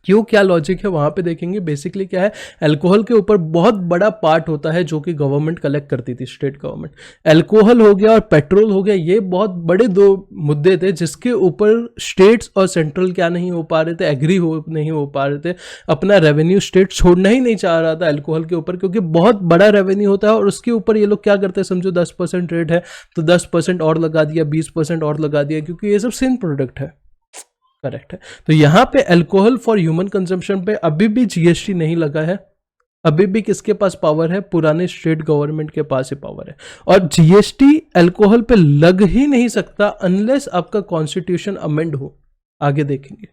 क्यों, क्या लॉजिक है वहां पे देखेंगे। बेसिकली क्या है, अल्कोहल के ऊपर बहुत बड़ा पार्ट होता है जो कि गवर्नमेंट कलेक्ट करती थी, स्टेट गवर्नमेंट। अल्कोहल हो गया और पेट्रोल हो गया, ये बहुत बड़े दो मुद्दे थे जिसके ऊपर स्टेट्स और सेंट्रल क्या नहीं हो पा रहे थे, एग्री नहीं हो पा रहे थे। अपना रेवेन्यू स्टेट छोड़ना ही नहीं चाह रहा था अल्कोहल के ऊपर, क्योंकि बहुत बड़ा रेवेन्यू होता है और उसके ऊपर ये लोग क्या करते हैं, समझो 10% रेट है तो 10% और लगा दिया, 20% और लगा दिया, क्योंकि ये सब सेम प्रोडक्ट है। करेक्ट है। तो यहां पे अल्कोहल फॉर ह्यूमन कंजम्पशन पे अभी भी जीएसटी नहीं लगा है। अभी भी किसके पास पावर है, पुराने स्टेट गवर्नमेंट के पास ही पावर है। और जीएसटी अल्कोहल पे लग ही नहीं सकता अनलेस आपका कॉन्स्टिट्यूशन अमेंड हो। आगे देखेंगे,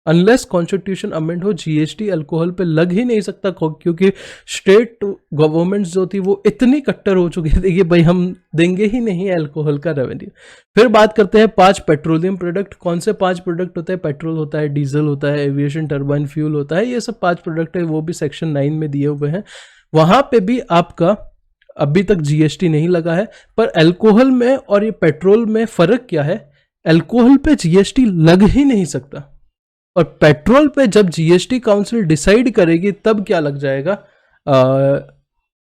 अनलेस कॉन्स्टिट्यूशन अमेंड हो जीएसटी अल्कोहल पे लग ही नहीं सकता, क्योंकि स्टेट गवर्नमेंट जो थी वो इतनी कट्टर हो चुकी थी कि भाई हम देंगे ही नहीं अल्कोहल का रेवेन्यू। फिर बात करते हैं 5 पेट्रोलियम प्रोडक्ट। कौन से 5 प्रोडक्ट होते हैं, पेट्रोल होता है, डीजल होता है, एविएशन टर्बाइन फ्यूल होता है, ये सब 5 प्रोडक्ट है, वो भी सेक्शन 9 में दिए हुए हैं। वहां पे भी आपका अभी तक जीएसटी नहीं लगा है। पर अल्कोहल में और ये पेट्रोल में फर्क क्या है, अल्कोहल पे जीएसटी लग ही नहीं सकता, और पेट्रोल पे जब जीएसटी काउंसिल डिसाइड करेगी तब क्या लग जाएगा,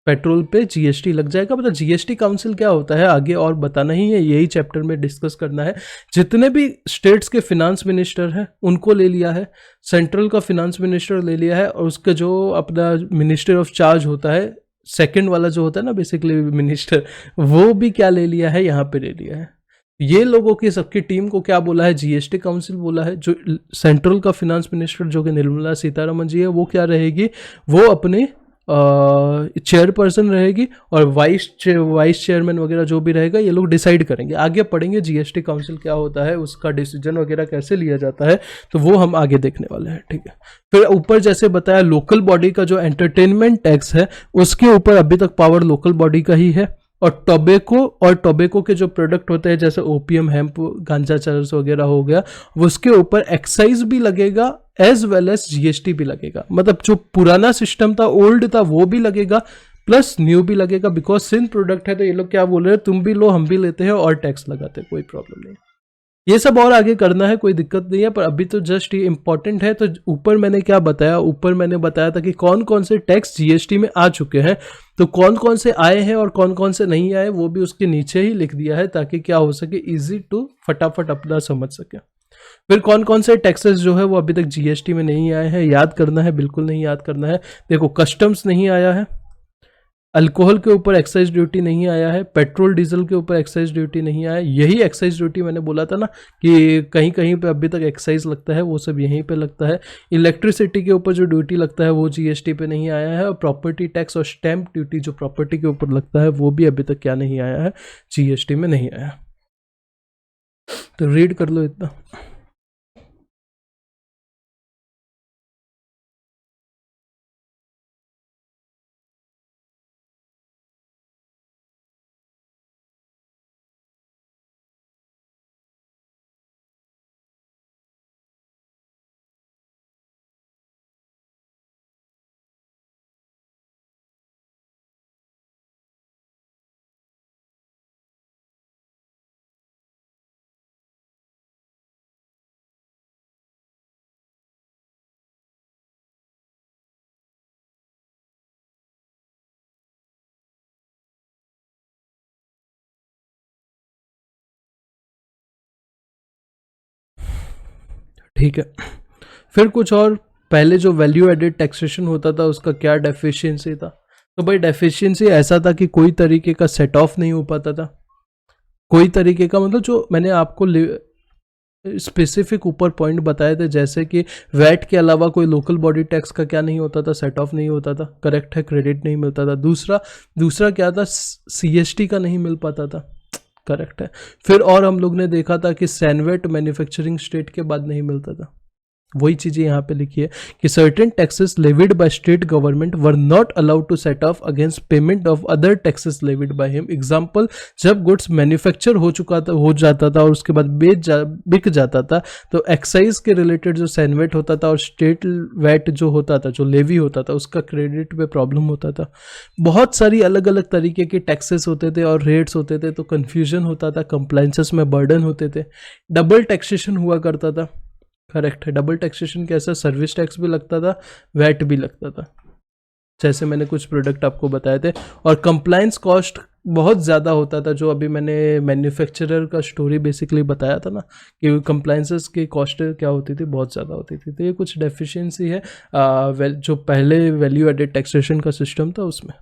पेट्रोल पे जीएसटी लग जाएगा। मतलब जीएसटी काउंसिल क्या होता है आगे और बताना ही है, यही चैप्टर में डिस्कस करना है। जितने भी स्टेट्स के फिनांस मिनिस्टर हैं उनको ले लिया है, सेंट्रल का फिनांस मिनिस्टर ले लिया है, और उसका जो अपना मिनिस्टर ऑफ चार्ज होता है, सेकेंड वाला जो होता है ना बेसिकली मिनिस्टर, वो भी क्या ले लिया है, यहाँ पे ले लिया है। ये लोगों की सबकी टीम को क्या बोला है, जीएसटी काउंसिल बोला है। जो सेंट्रल का फिनांस मिनिस्टर जो कि निर्मला सीतारमन जी है, वो क्या रहेगी, वो अपने चेयरपर्सन रहेगी, और वाइस चेयरमैन वगैरह जो भी रहेगा ये लोग डिसाइड करेंगे। आगे पढ़ेंगे जीएसटी काउंसिल क्या होता है, उसका डिसीजन वगैरह कैसे लिया जाता है, तो वो हम आगे देखने वाले हैं, ठीक है। फिर ऊपर जैसे बताया लोकल बॉडी का जो एंटरटेनमेंट टैक्स है उसके ऊपर अभी तक पावर लोकल बॉडी का ही है। और टोबैको के जो प्रोडक्ट होते हैं जैसे ओपीएम, हेम्प, गांजा, चरस वगैरह हो गया, उसके ऊपर एक्साइज भी लगेगा एज वेल एज जीएसटी भी लगेगा। मतलब जो पुराना सिस्टम था, ओल्ड था, वो भी लगेगा प्लस न्यू भी लगेगा, बिकॉज सेम प्रोडक्ट है। तो ये लोग क्या बोल रहे हैं, तुम भी लो हम भी लेते हैं और टैक्स लगाते हैं, कोई प्रॉब्लम नहीं। ये सब और आगे करना है, कोई दिक्कत नहीं है, पर अभी तो जस्ट ये इंपॉर्टेंट है। तो ऊपर मैंने क्या बताया, ऊपर मैंने बताया था कि कौन कौन से टैक्स जीएसटी में आ चुके हैं, तो कौन कौन से आए हैं और कौन कौन से नहीं आए वो भी उसके नीचे ही लिख दिया है, ताकि क्या हो सके, इजी टू फटाफट अपना समझ सके। फिर कौन कौन से टैक्सेस जो है वो अभी तक जीएसटी में नहीं आए हैं, याद करना है, बिल्कुल नहीं याद करना है। देखो, कस्टम्स नहीं आया है, अल्कोहल के ऊपर एक्साइज ड्यूटी नहीं आया है, पेट्रोल डीजल के ऊपर एक्साइज ड्यूटी नहीं आया। यही एक्साइज ड्यूटी मैंने बोला था ना कि कहीं कहीं पे अभी तक एक्साइज लगता है, वो सब यहीं पे लगता है। इलेक्ट्रिसिटी के ऊपर जो ड्यूटी लगता है वो जीएसटी पे नहीं आया है, और प्रॉपर्टी टैक्स और स्टैंप ड्यूटी जो प्रॉपर्टी के ऊपर लगता है वो भी अभी तक क्या नहीं आया है, जीएसटी में नहीं आया। तो रीड कर लो इतना। ठीक है, फिर कुछ और पहले जो वैल्यू एडेड टैक्सेशन होता था उसका क्या डेफिशिएंसी था। तो भाई डेफिशिएंसी ऐसा था कि कोई तरीके का सेट ऑफ नहीं हो पाता था, कोई तरीके का, मतलब जो मैंने आपको स्पेसिफिक ऊपर पॉइंट बताए थे, जैसे कि वैट के अलावा कोई लोकल बॉडी टैक्स का क्या नहीं होता था, सेट ऑफ नहीं होता था, करेक्ट है, क्रेडिट नहीं मिलता था। दूसरा क्या था, सीएसटी का नहीं मिल पाता था, करेक्ट है। फिर और हम लोग ने देखा था कि सैनवेट मैन्युफैक्चरिंग स्टेट के बाद नहीं मिलता था, वही चीज़ें यहाँ पे लिखी है कि certain taxes levied by state government were not allowed to set off against payment of other taxes levied by him. Example, जब गुड्स मैन्युफैक्चर हो जाता था और उसके बाद बिक जाता था, तो एक्साइज के रिलेटेड जो सैनवेट होता था और स्टेट वैट जो होता था, जो लेवी होता था, उसका क्रेडिट पे प्रॉब्लम होता था। बहुत सारी अलग अलग तरीके के टैक्सेस होते थे और रेट्स होते थे, तो कन्फ्यूजन होता था, कंप्लाइंसेस में बर्डन होते थे, डबल टैक्सेशन हुआ करता था। करेक्ट है, डबल टैक्सेशन कैसा, सर्विस टैक्स भी लगता था, वैट भी लगता था, जैसे मैंने कुछ प्रोडक्ट आपको बताए थे। और कंप्लायंस कॉस्ट बहुत ज़्यादा होता था, जो अभी मैंने मैन्युफैक्चरर का स्टोरी बेसिकली बताया था ना, कि कंप्लायंसेस की कॉस्ट क्या होती थी, बहुत ज़्यादा होती थी। तो ये कुछ डेफिशिएंसी है जो पहले वैल्यू एडेड टैक्सेशन का सिस्टम था उसमें।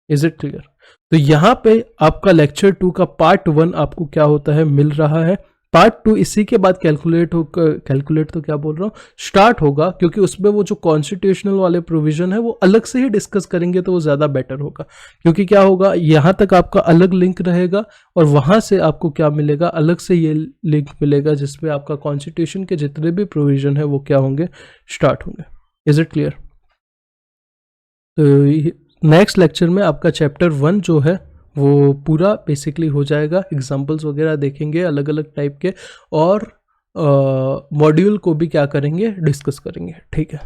Is it clear? तो यहाँ पे आपका लेक्चर 2 का पार्ट 1 आपको क्या होता है मिल रहा है। पार्ट 2 इसी के बाद कैलकुलेट तो क्या बोल रहा हूँ, स्टार्ट होगा, क्योंकि उसमें वो जो कॉन्स्टिट्यूशनल वाले प्रोविजन है वो अलग से ही डिस्कस करेंगे, तो वो ज़्यादा बेटर होगा। क्योंकि क्या होगा, यहाँ तक आपका अलग लिंक रहेगा और वहाँ से आपको क्या मिलेगा, अलग से ये लिंक मिलेगा जिसमें आपका कॉन्स्टिट्यूशन के जितने भी प्रोविजन है वो क्या होंगे, स्टार्ट होंगे। Is it clear? तो नेक्स्ट लेक्चर में आपका चैप्टर 1 जो है वो पूरा बेसिकली हो जाएगा, एग्जाम्पल्स वगैरह देखेंगे अलग अलग टाइप के, और मॉड्यूल को भी क्या करेंगे, डिस्कस करेंगे। ठीक है।